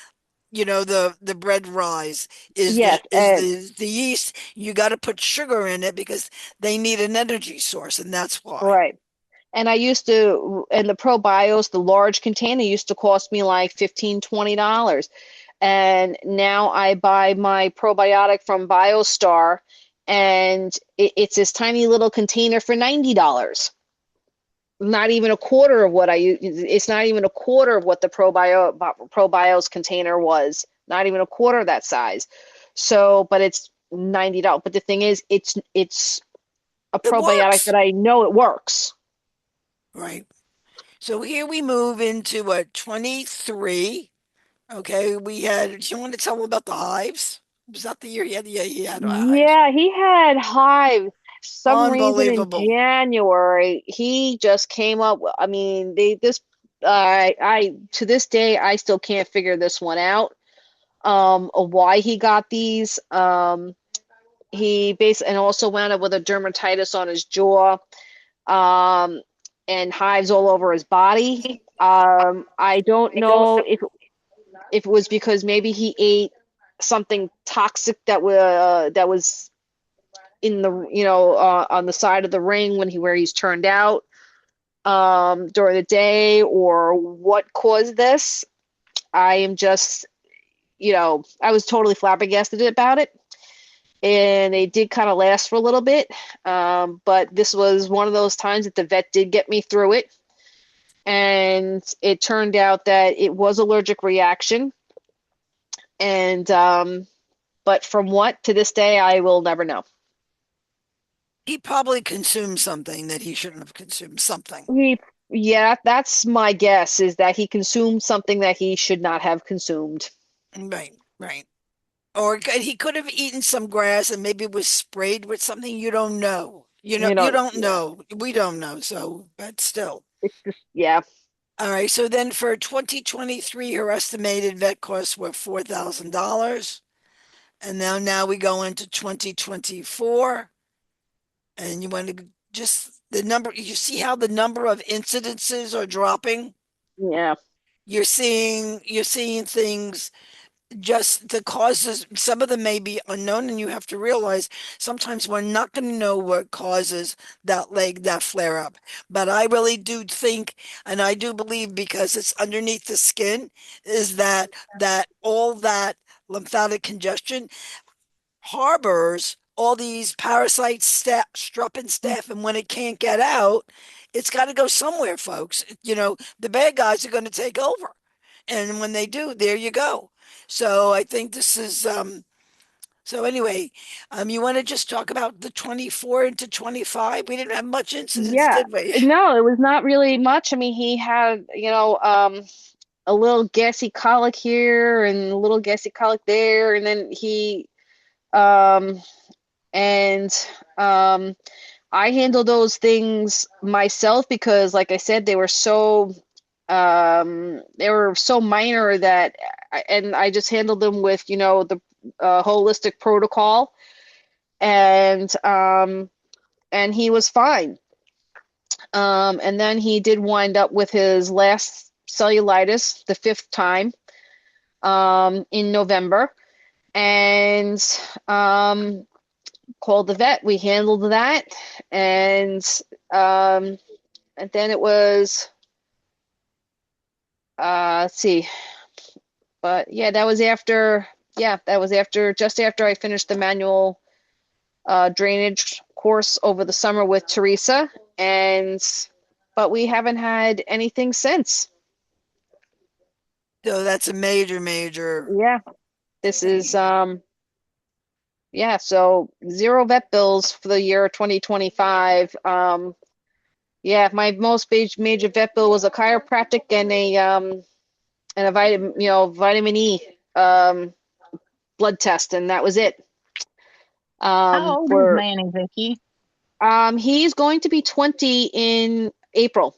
the bread rise yes, is and the yeast. You got to put sugar in it because they need an energy source, and that's why. right. And I used to, and the ProBios, the large container used to cost me like $15, $20. And now I buy my probiotic from BioStar, and it's this tiny little container for $90. Not even a quarter of what I use. It's not even a quarter of what the ProBios container was. Not even a quarter of that size. So, but it's $90. But the thing is, it's a It probiotic works, that I know it works. right? So here we move into a 23. Okay, we had, do you want to tell them about the hives? Was that the year he had? Yeah, he had hives. Yeah, he had hives. Some reason in Unbelievable. January, he just came up. I mean, they this I to this day I still can't figure this one out. Of why he got these. He basically and also wound up with a dermatitis on his jaw. Um, and hives all over his body. I don't know if it was because maybe he ate something toxic that was in the on the side of the ring when he where he's turned out during the day, or what caused this. I am just, I was totally flabbergasted about it. And they did kind of last for a little bit. But this was one of those times that the vet did get me through it. And it turned out that it was allergic reaction. And, but from what to this day, I will never know. He probably consumed something that he shouldn't have consumed something. Yeah, that's my guess, is that he consumed something that he should not have consumed. Right, right. Or he could have eaten some grass and maybe it was sprayed with something you don't know. You don't Yeah, know. We don't know. So, but still. it's just, yeah, All right. So then for 2023, her estimated vet costs were $4,000. And now we go into 2024. And you want to just the number, you see how the number of incidences are dropping? yeah, You're seeing things, just the causes, some of them may be unknown, and you have to realize sometimes we're not going to know what causes that flare up. But I really do think, and I do believe, because it's underneath the skin, is that all that lymphatic congestion harbors all these parasites, strep and staph, and when it can't get out, it's got to go somewhere, folks. The bad guys are going to take over, and when they do, there you go. So I think this is so anyway, you want to just talk about the 24 into 25? We didn't have much incidents, yeah. did we? No, it was not really much. I mean, he had, a little gassy colic here and a little gassy colic there, and then um, and um, I handle those things myself because, like I said, they were so minor that, and I just handled them with, the holistic protocol, and he was fine. And then he did wind up with his last cellulitis the fifth time in November, and called the vet. We handled that, and um, and then it was let's see, but yeah, that was after. Yeah, that was after just after I finished the manual drainage course over the summer with Teresa, and but we haven't had anything since. So that's a major, major Yeah, this is thing. yeah, so zero vet bills for the year 2025. Yeah, my most major vet bill was a chiropractic and a vitamin E um blood test, and that was it. How old is For Manny, Vickie? He's going to be 20 in April.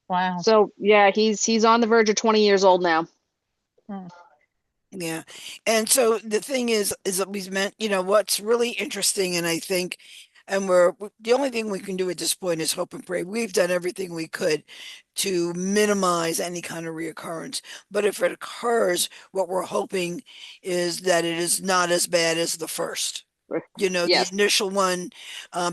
Wow. So yeah, he's on the verge of 20 years old now. Hmm. Yeah. And so the thing is that we've meant, what's really interesting, and I think, and the only thing we can do at this point is hope and pray. We've done everything we could to minimize any kind of reoccurrence. But if it occurs, what we're hoping is that it is not as bad as the first. The Yes, initial one,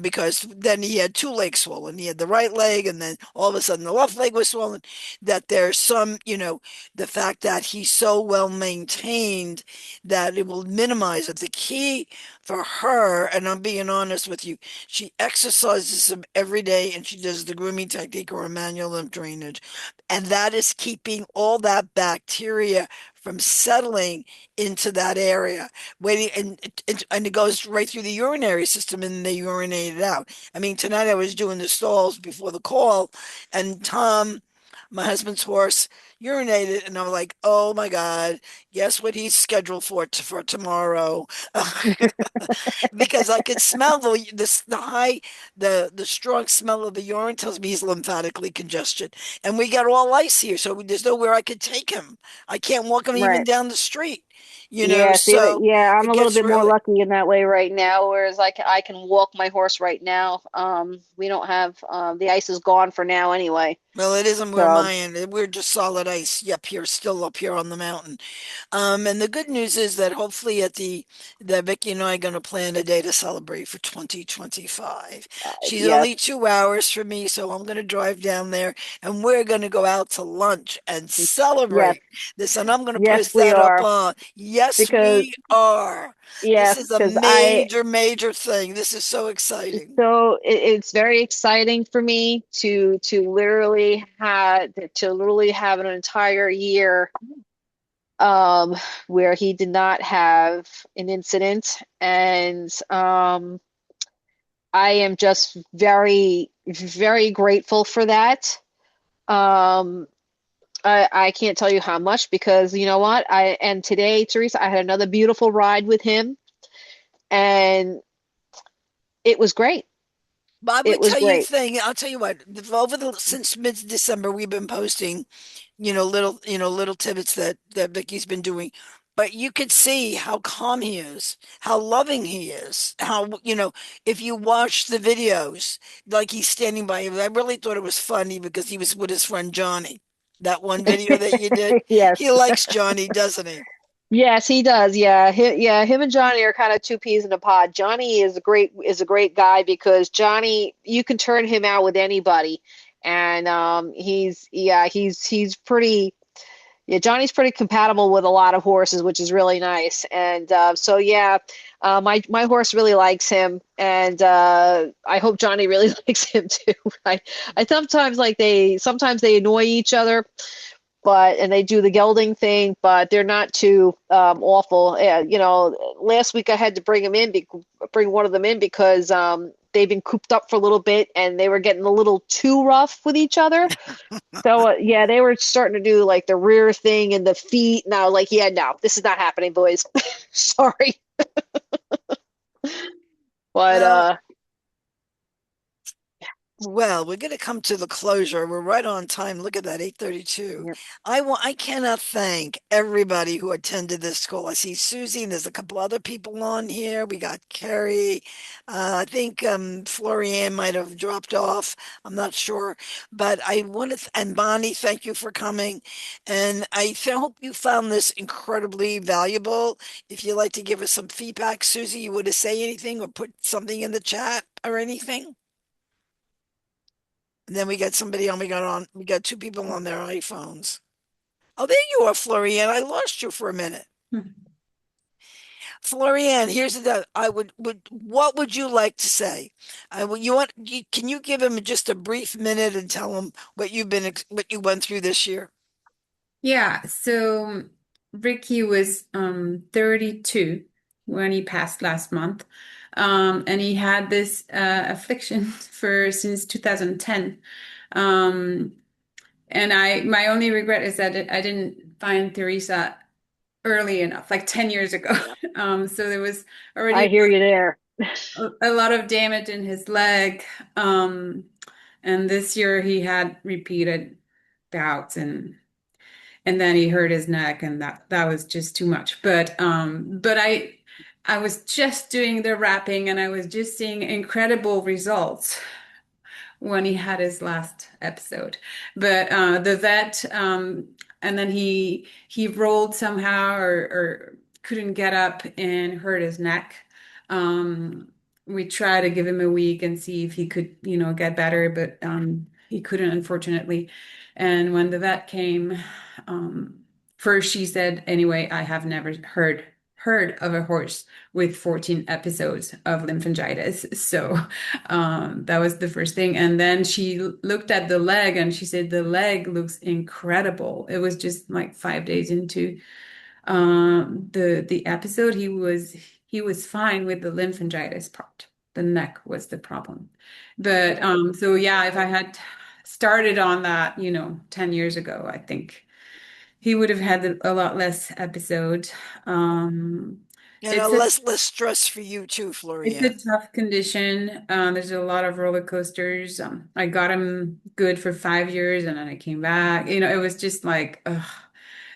because then he had two legs swollen. He had the right leg, and then all of a sudden the left leg was swollen. That there's the fact that he's so well maintained that it will minimize it. The key for her, and I'm being honest with you, she exercises him every day and she does the grooming technique or a manual lymph drainage. And that is keeping all that bacteria from settling into that area, waiting, and it goes right through the urinary system and they urinate it out. I mean, tonight I was doing the stalls before the call, and Tom, my husband's horse, urinated, and I'm like, oh my God, guess what he's scheduled for tomorrow? Because I could smell the strong smell of the urine tells me he's lymphatically congested, and we got all ice here, so there's nowhere I could take him. I can't walk him even right. down the street. Yeah, see that, so yeah, I'm it a little gets bit more really, lucky in that way right now, whereas I can walk my horse right now. We don't have the ice is gone for now anyway. well, it isn't where So mine. We're just solid ice. Yep, here, still up here on the mountain. And the good news is that hopefully that Vicky and I are going to plan a day to celebrate for 2025. She's yes, only 2 hours from me, so I'm going to drive down there and we're going to go out to lunch and yes, celebrate this. And I'm going to yes, post we that up are on. Yes, because we are. This yes, is a because I major, major thing. This is so exciting. so it's very exciting for me to literally have an entire year where he did not have an incident, and I am just very, very grateful for that. Um, I can't tell you how much because you know what? And today, Teresa, I had another beautiful ride with him, and it was great. But I It would was tell you a great. thing. I'll tell you what. Since mid-December, we've been posting, little tidbits that Vicky's been doing. But you could see how calm he is, how loving he is, if you watch the videos, like he's standing by you. I really thought it was funny because he was with his friend Johnny. That one video that you did. He Yes. likes Johnny, doesn't he? Yes, he does. Yeah, him and Johnny are kind of two peas in a pod. Johnny is a great guy because Johnny, you can turn him out with anybody, and he's pretty. Yeah, Johnny's pretty compatible with a lot of horses, which is really nice. And so yeah, my horse really likes him, and I hope Johnny really likes him too. I sometimes they annoy each other, but and they do the gelding thing, but they're not too awful. Last week I had to bring one of them in because they've been cooped up for a little bit and they were getting a little too rough with each other. So yeah, they were starting to do like the rear thing and the feet, and I was like, yeah, no, this is not happening, boys. Sorry, but Well, Well, we're going to come to the closure. We're right on time. Look at that, 8:32. yep. I cannot thank everybody who attended this call. I see Susie, and there's a couple other people on here. We got Carrie. I think Florianne might have dropped off. I'm not sure. But I want to, and Bonnie, thank you for coming. And hope you found this incredibly valuable. If you'd like to give us some feedback, Susie, you want to say anything or put something in the chat or anything? And then we got somebody on. We got two people on their iPhones. Oh, there you are, Florian. I lost you for a minute. Florian, here's the. What would you like to say? Can you give him just a brief minute and tell him what you went through this year? Yeah, so Ricky was 32 when he passed last month. And he had this affliction for since 2010. Um, and my only regret is that I didn't find Teresa early enough, like 10 years ago. Yeah. So there was already I hear you there. a lot of damage in his leg. Um, and this year he had repeated bouts and then he hurt his neck and that was just too much. But I was just doing the wrapping and I was just seeing incredible results when he had his last episode. But the vet, and then he rolled somehow or couldn't get up and hurt his neck. We tried to give him a week and see if he could, get better, but he couldn't, unfortunately. And when the vet came, um, first she said, anyway, I have never heard of a horse with 14 episodes of lymphangitis. So that was the first thing. And then she looked at the leg and she said, the leg looks incredible. It was just like 5 days into the episode. He was fine with the lymphangitis part. The neck was the problem. But so yeah, if I had started on that, 10 years ago, I think he would have had a lot less episode. Um, And it's a less stress for you too, it's a Florian. tough condition. There's a lot of roller coasters. I got him good for 5 years and then I came back. It was just like, ugh.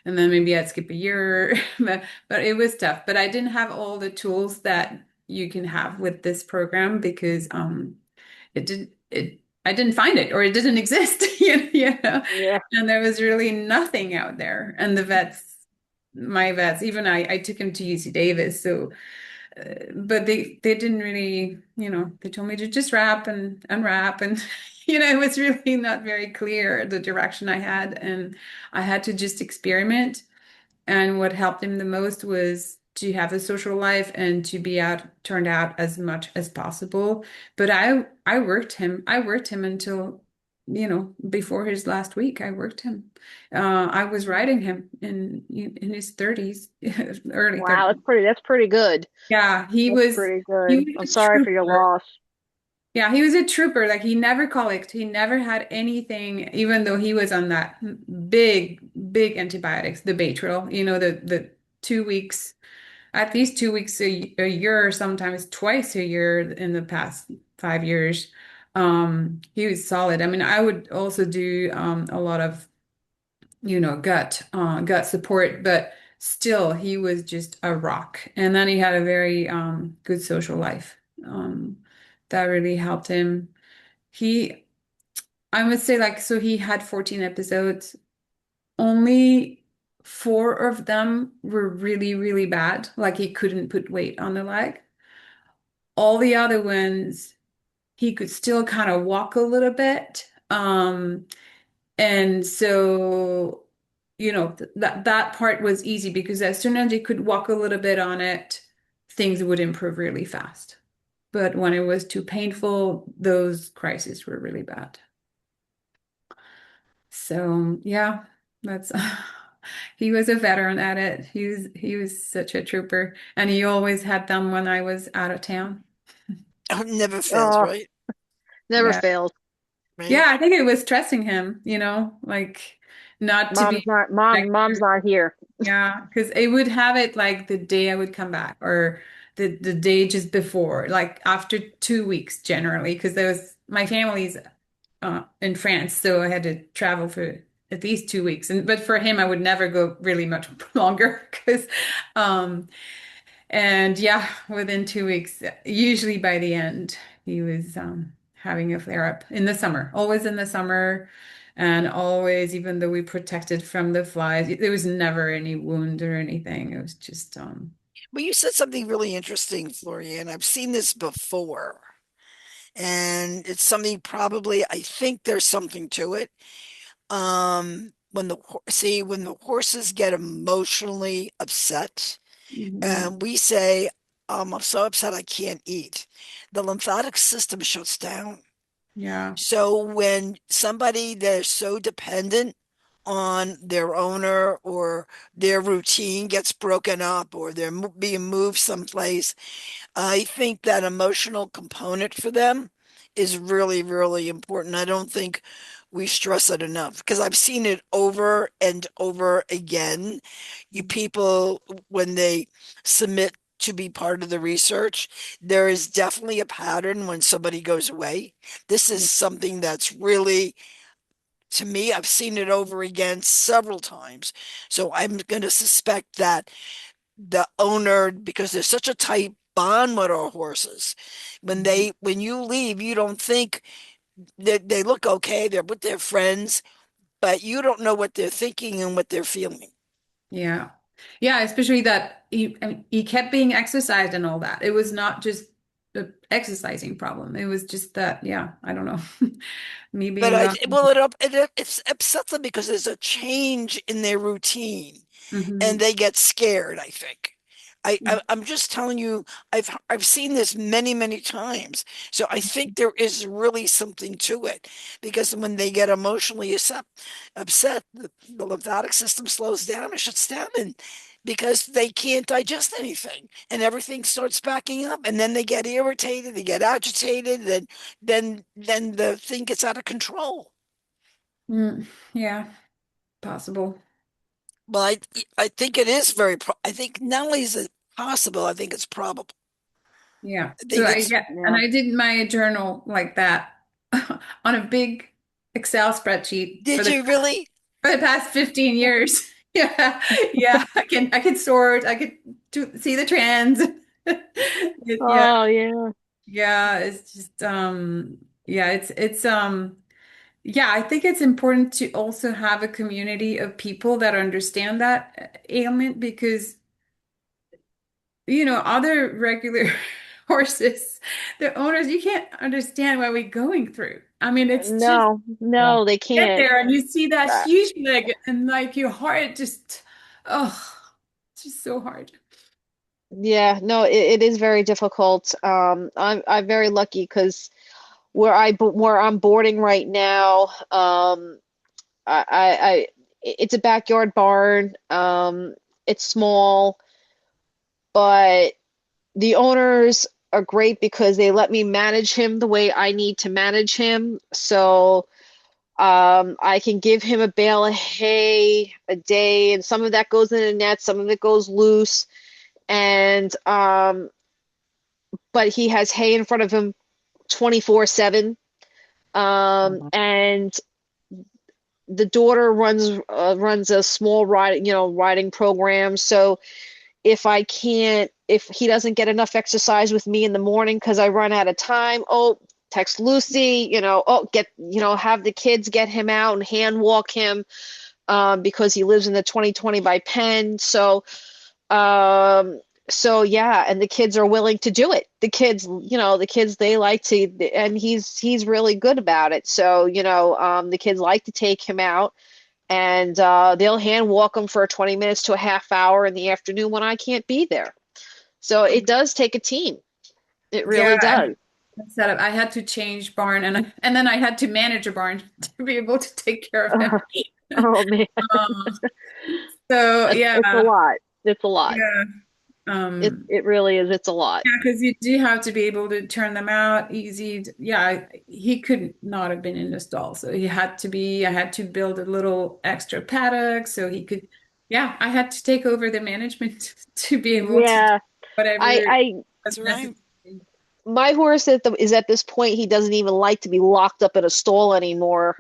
and then maybe I'd skip a year. But it was tough. But I didn't have all the tools that you can have with this program because I didn't find it or it didn't exist, you know, Yeah. and there was really nothing out there. And the my vets, even I took him to UC Davis, so but they didn't really, they told me to just wrap and unwrap and it was really not very clear the direction I had, and I had to just experiment. And what helped him the most was to have a social life and to be out, turned out as much as possible. But I worked him until, before his last week. I worked him. I was riding him in his 30s, early Wow, 30s. that's pretty good. Yeah, That's pretty he good. was I'm a sorry for your trooper. loss. Yeah, he was a trooper. Like he never colicked. He never had anything, even though he was on that big, big antibiotics, the Baytril, the 2 weeks, at least 2 weeks a year, or sometimes twice a year in the past 5 years. He was solid. I mean, I would also do a lot of, gut support, but still he was just a rock. And then he had a very good social life. That really helped him. He, I would say, like, so he had 14 episodes. Only four of them were really, really bad. Like he couldn't put weight on the leg. All the other ones, he could still kind of walk a little bit. And so, that part was easy because as soon as he could walk a little bit on it, things would improve really fast. But when it was too painful, those crises were really bad. So yeah, that's he was a veteran at it. He was such a trooper, and he always had them when I was out of town. Oh, never fails, Oh, right? never Yeah. failed. Yeah, Right. I think it was stressing him, like not to be Mom's effective. not here. Yeah, because it would have it like the day I would come back or the day just before, like after 2 weeks generally, because there was my family's in France, so I had to travel for at least 2 weeks. And but for him, I would never go really much longer because, um, and yeah, within 2 weeks, usually by the end, he was having a flare up in the summer, always in the summer. And always, even though we protected from the flies, there was never any wound or anything. It was just, Well, you said something really interesting, Florian. I've seen this before, and it's something probably, I think there's something to it. When the horses get emotionally upset, mhm, and we say, I'm so upset I can't eat, the lymphatic system shuts down. yeah, So when somebody they're so dependent on their owner or their routine gets broken up or being moved someplace, I think that emotional component for them is really, really important. I don't think we stress it enough because I've seen it over and over again. You people, when they submit to be part of the research, there is definitely a pattern when somebody goes away. This is something that's really, to me, I've seen it over again several times. So I'm going to suspect that the owner, because there's such a tight bond with our horses, when you leave, you don't think that they look okay, they're with their friends, but you don't know what they're thinking and what they're feeling. yeah, yeah. Especially that I mean, he kept being exercised and all that. It was not just the exercising problem. It was just that, yeah, I don't know, me But being gone. it's upsets them because there's a change in their routine and Hmm. they get scared, I think. I'm just telling you, I've seen this many, many times. So I think there is really something to it because when they get emotionally upset, the lymphatic system slows down and shuts down, and because they can't digest anything and everything starts backing up, and then they get irritated, they get agitated, and then the thing gets out of control. Mm, yeah, possible. Well, I think it is I think not only is it possible, I think it's probable. Yeah. I So think I it's get, and Yeah. I did my journal like that on a big Excel spreadsheet did you really? for the past 15 years. Yeah, yeah. I can sort. I could see the trends. Yeah, Oh yeah. yeah. It's just yeah. Yeah. I think it's important to also have a community of people that understand that ailment because other regular horses, the owners, you can't understand what we're going through. I mean, it's just No, Yeah. no, they get can't. there and you see that Uh, huge leg and like your heart just, oh, it's just so hard. yeah, no, it is very difficult. I'm very lucky because where I'm boarding right now, it's a backyard barn. It's small, but the owners are great because they let me manage him the way I need to manage him. So I can give him a bale of hay a day, and some of that goes in a net, some of it goes loose. And but he has hay in front of him 24/7. Mhm. And the daughter runs a small riding program. So if he doesn't get enough exercise with me in the morning because I run out of time, oh, text Lucy, oh, have the kids get him out and hand walk him, because he lives in the 2020 by Penn. Um, so yeah, and the kids are willing to do it. The kids, they like to, and he's really good about it. So, the kids like to take him out, and they'll hand walk him for 20 minutes to a half hour in the afternoon when I can't be there. So it does take a team. It Yeah, really does. and setup. I had to change barn and then I had to manage a barn to be able to take care of him. Oh man, Um, so it's a yeah, lot. It's a lot. yeah. It Um, it really is. It's a lot. Yeah, because you do have to be able to turn them out easy. Yeah, he could not have been in the stall. So I had to build a little extra paddock so he could, yeah, I had to take over the management to be able to do Yeah, I whatever I was That's right. necessary. my horse is at this point. He doesn't even like to be locked up in a stall anymore.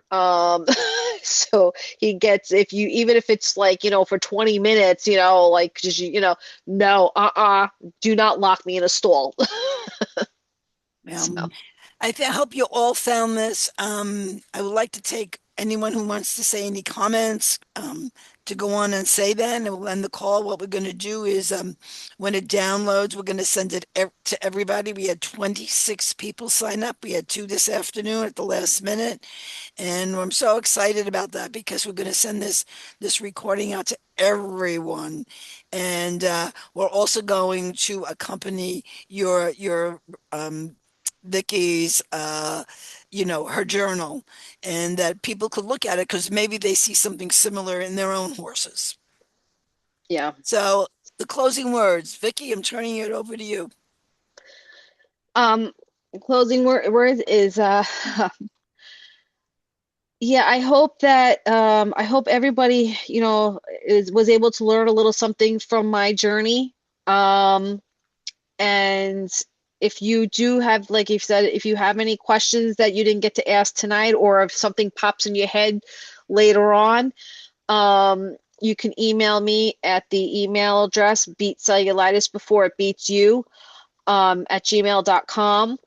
So he gets, if you, even if it's like, for 20 minutes, like just, no, do not lock me in a stall. So, Um, I hope you all found this. I would like to take anyone who wants to say any comments to go on and say that, and we'll end the call. What we're going to do is when it downloads, we're going to send it to everybody. We had 26 people sign up. We had two this afternoon at the last minute, and I'm so excited about that because we're going to send this recording out to everyone, and we're also going to accompany your Vicky's, her journal, and that people could look at it because maybe they see something similar in their own horses. yeah. So the closing words, Vicky, I'm turning it over to you. Um, Closing words is, yeah, I hope everybody, was able to learn a little something from my journey. Um, and if you do have, like you said, if you have any questions that you didn't get to ask tonight, or if something pops in your head later on, you can email me at the email address beat cellulitis before it beats you, at gmail.com.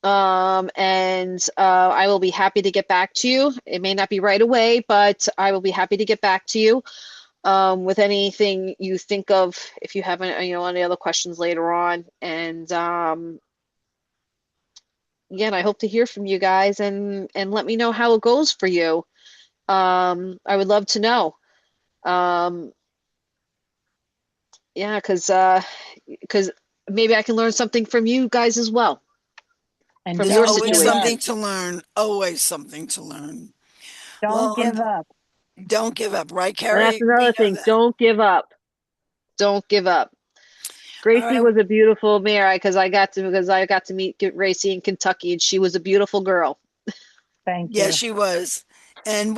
And I will be happy to get back to you. It may not be right away, but I will be happy to get back to you, with anything you think of, if you have any other questions later on. And again, I hope to hear from you guys, and let me know how it goes for you. I would love to know. Um, yeah, because maybe I can learn something from you guys as well, And from There's your don't always give up. situation. something to learn, always something to learn. Don't Well, give up. don't give up, right, And that's Carrie? We another know thing. that. Don't give up. Don't give up. All Gracie right. was a beautiful mare, because I got to meet Gracie in Kentucky, and she was a beautiful girl. Thank Yeah, you. she was. And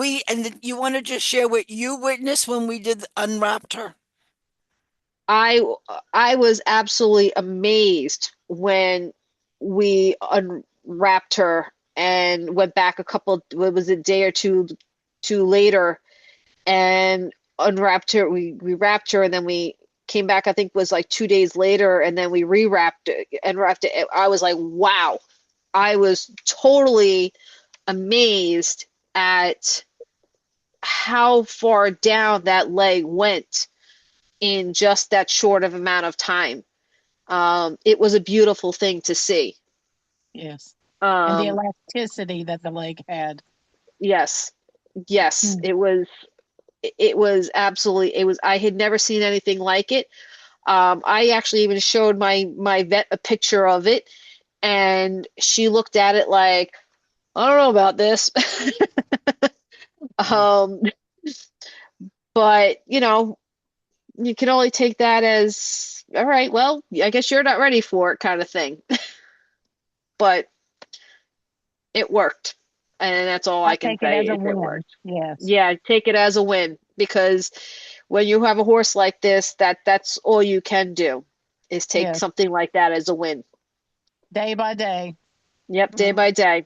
you want to just share what you witnessed when we did unwrapped her? I I was absolutely amazed when we unwrapped her and went back a couple, what was it, day or two later, and unwrapped her. We wrapped her, and then we came back. I think it was like 2 days later, and then we rewrapped it and wrapped it. I was like, wow. I was totally amazed at how far down that leg went in just that short of amount of time. It was a beautiful thing to see. Yes. And the Um, elasticity that the leg had. yes, yes, Mm. it was absolutely, it was, I had never seen anything like it. I actually even showed my vet a picture of it, and she looked at it like, I don't know about this. Mm. Um, but you can only take that as, all right, well, I guess you're not ready for it kind of thing. But it worked. And that's all I I can take it say as a is it win. worked. Yes. Yeah, take it as a win, because when you have a horse like this, that's all you can do is take Yes. something like that as a win. Day by day. Yep, day Mhm. by day.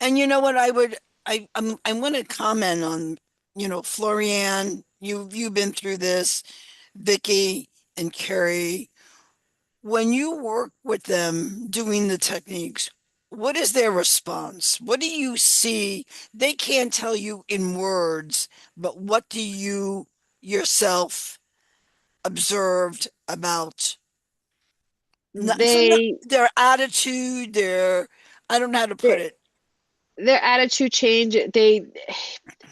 And you know what I would I'm going to comment on, Florian, you've been through this, Vicky and Carrie. When you work with them doing the techniques, what is their response? What do you see? They can't tell you in words, but what do you yourself observed about not They, their attitude, their, I don't know how to put their, it. their attitude change.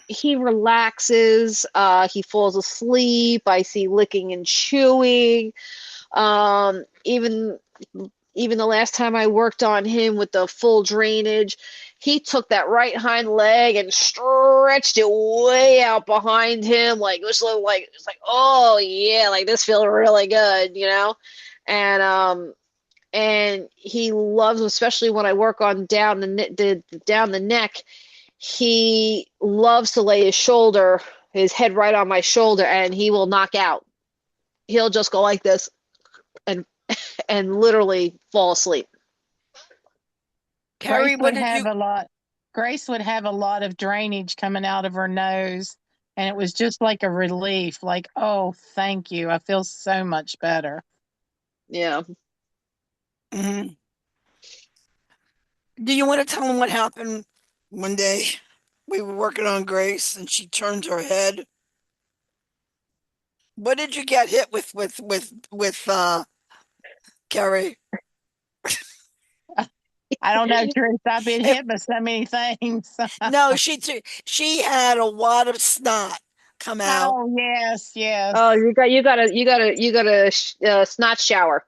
He relaxes, he falls asleep. I see licking and chewing. Even the last time I worked on him with the full drainage, he took that right hind leg and stretched it way out behind him. Like it was like it's like, oh yeah, like this feels really good. And he loves, especially when I work on down down the neck. He loves to lay his head right on my shoulder, and he will knock out. He'll just go like this and literally fall asleep. Carrie, Grace what would did have you a lot. Grace would have a lot of drainage coming out of her nose, and it was just like a relief. Like, oh, thank you. I feel so much better. Yeah. Mhm. Do you want to tell them what happened one day? We were working on Grace and she turned her head. What did you get hit with Carrie? I don't know, Trish. I've been It, hit by so many things. no, she had a wad of snot come out. Oh, yes, Oh, yes, you got a snot shower.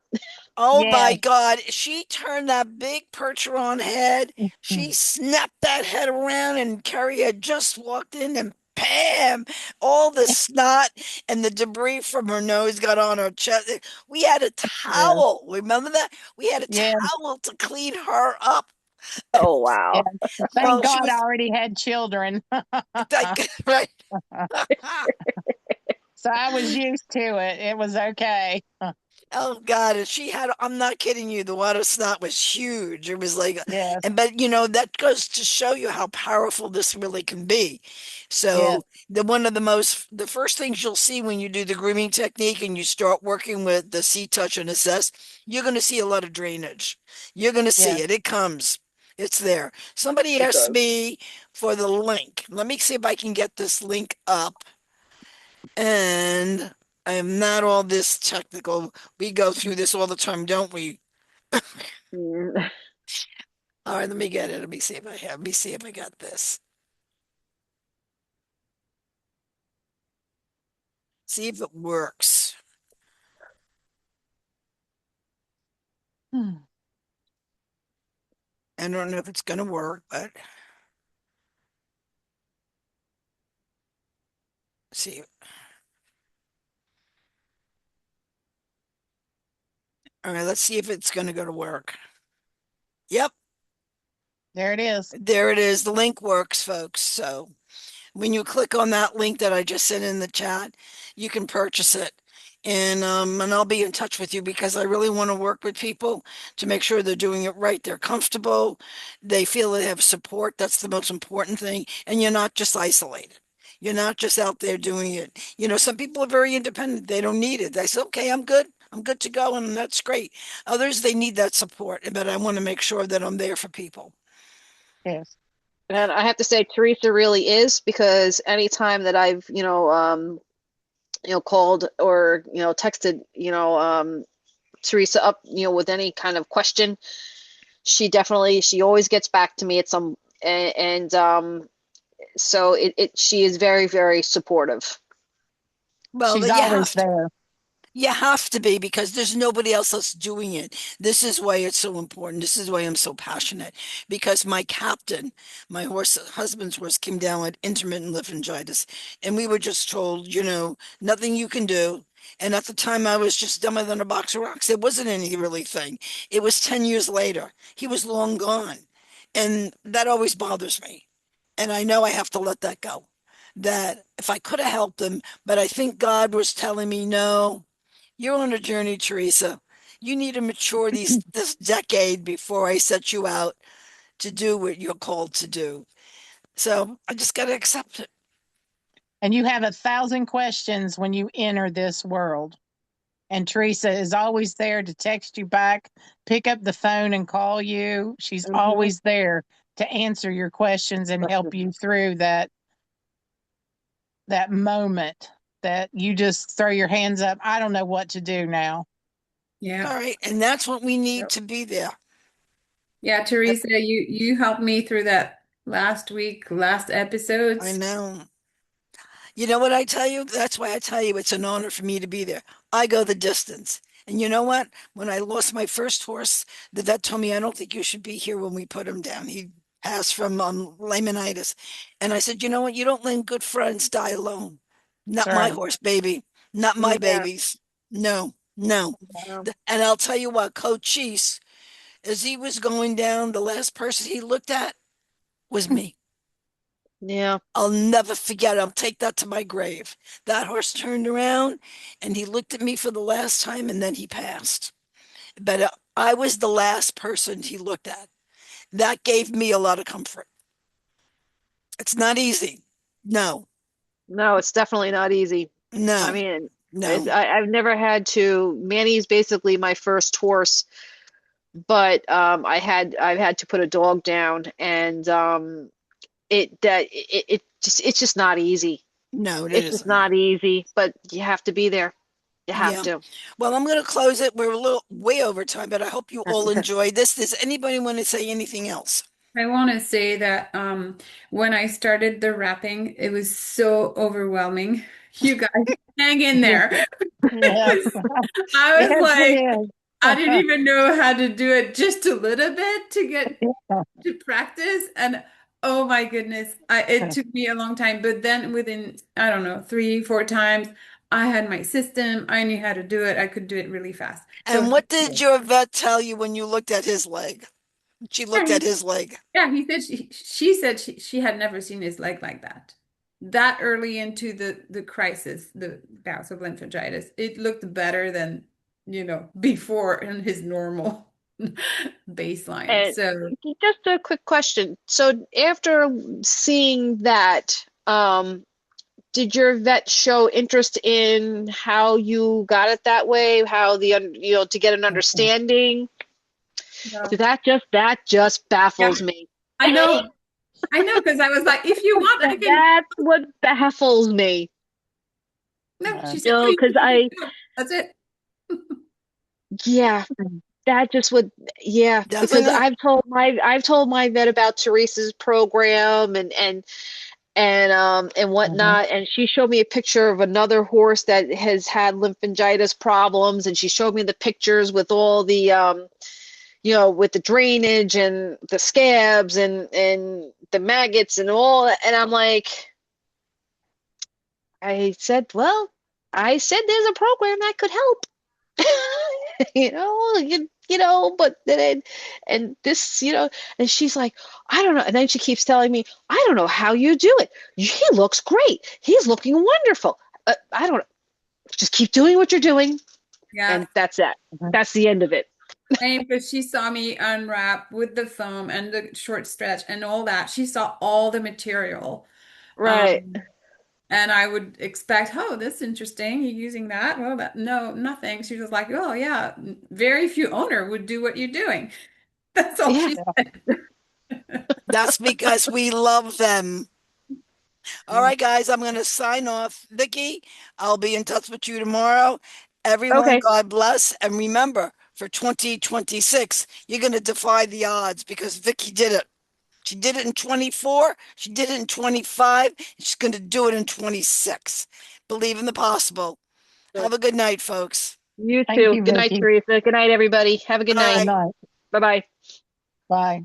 Oh my yes. God. She turned that big percheron head. She snapped that head around, and Carrie had just walked in, and bam, all the snot and the debris from her nose got on her chest. We had a Yeah, towel. Remember that? We had a yeah, towel to clean her up. Oh yeah. wow. Thank Oh, she God I was already had children. like, right. So I was used to it. It was okay. Oh God, and she had, I'm not kidding you, the water snot was huge. It was like, Yes, but that goes to show you how powerful this really can be. yes, So the first things you'll see when you do the grooming technique and you start working with the see, touch, and assess, you're going to see a lot of drainage. You're going to see yes. it. It comes. It's there. Somebody It asked does. me for the link. Let me see if I can get this link up. And I am not all this technical. We go through this all the time, don't we? Mm. All right, let me get it. Let me see if I got this. See if it works. Hmm. I don't know if it's gonna work, but see. All right, let's see if it's gonna go to work. Yep, There it is. there it is. The link works, folks. So when you click on that link that I just sent in the chat, you can purchase it. And I'll be in touch with you because I really want to work with people to make sure they're doing it right. They're comfortable, they feel they have support. That's the most important thing. And you're not just isolated. You're not just out there doing it. Some people are very independent. They don't need it. They say, okay, I'm good. I'm good to go. And that's great. Others, they need that support. But I want to make sure that I'm there for people. Yes. And I have to say, Teresa really is, because anytime that I've, called or, texted, Teresa up, with any kind of question, she always gets back to me at some, and so she is very, very supportive. Well, She's you always have to. there. You have to be because there's nobody else that's doing it. This is why it's so important. This is why I'm so passionate because my captain, my husband's horse came down with intermittent lymphangitis, and we were just told, nothing you can do. And at the time, I was just dumber than a box of rocks. It wasn't any really thing. It was 10 years later. He was long gone. And that always bothers me. And I know I have to let that go. That if I could have helped him, but I think God was telling me, no. You're on a journey, Teresa. You need to mature this decade before I set you out to do what you're called to do. So I just got to accept it. And you have 1,000 questions when you enter this world. And Teresa is always there to text you back, pick up the phone and call you. She's Hmm. always there to answer your questions and help you through that moment that you just throw your hands up. I don't know what to do now. All Yeah. right. And that's what we need Yep. to be there. Yeah, Yep, Teresa, you helped me through that last week, last I episodes. know. You know what I tell you? That's why I tell you it's an honor for me to be there. I go the distance. And you know what? When I lost my first horse, the vet told me, I don't think you should be here when we put him down. He passed from laminitis. And I said, you know what? You don't let good friends die alone. That's Not my right. horse, baby. Not my Yeah. babies. No, no. And I'll tell you what, Coach Cheese, as he was going down, the last person he looked at was me. Yeah. I'll never forget. I'll take that to my grave. That horse turned around and he looked at me for the last time and then he passed. But I was the last person he looked at. That gave me a lot of comfort. It's not easy. No, No, it's definitely not easy. I no, mean, no, I've never had to. Manny's basically my first horse, but I've had to put a dog down, and it's just not easy. no, it It's just isn't. not easy, but you have to be there. You have Yeah. to. Well, I'm going to close it. We're a little way over time, but I hope you all enjoyed this. Does anybody want to say anything else? I want to say that when I started the wrapping, it was so overwhelming. You guys hang in there. Yeah. I was Yes, like, it I is. didn't even know how to do it just a little bit to get to practice. And oh my goodness, it took me a long time. But then within, I don't know, 3, 4 times, I had my system. I knew how to do it. I could do it really fast. And So what did your vet tell you when you looked at his leg? She yeah, looked at his leg. yeah, he said she said she had never seen his leg like that. That early into the crisis, the bouts of lymphangitis, it looked better than, before in his normal baseline. And So just a quick question. So after seeing that, did your vet show interest in how you got it that way? How to get an understanding? yeah. So that just Yeah, baffles me. I know. I know because I was like, if you want, I can. That's what baffles me. No, she said, oh, Because that's it. yeah, that just would, yeah, because Definitely. I've told my vet about Teresa's program and Mhm. whatnot, and she showed me a picture of another horse that has had lymphangitis problems, and she showed me the pictures with all the with the drainage and the scabs and the maggots and all that. And I'm like, I said there's a program that could help. But then and this, and she's like, I don't know. And then she keeps telling me, I don't know how you do it. He looks great. He's looking wonderful. I don't know. Just keep doing what you're doing, Yeah. and that's it. That's the end of it. Same, because she saw me unwrap with the foam and the short stretch and all that. She saw all the material. Right. Um, And I would expect, oh, that's interesting. You're using that. Well, that no, nothing. She was like, oh yeah, very few owner would do what you're doing. That's all Yeah. she Yeah. said. That's because we love them. All right, guys, I'm going to sign off. Vickie, I'll be in touch with you tomorrow. Everyone, Okay. God bless. And remember, for 2026, you're going to defy the odds because Vickie did it. She did it in 24. She did it in 25. She's going to do it in 26. Believe in the possible. Good. Have a good night, folks. You Thank too. you, Good night, Vickie. Teresa. Good night, everybody. Have a good Good night. Good night. night. Bye bye. Bye.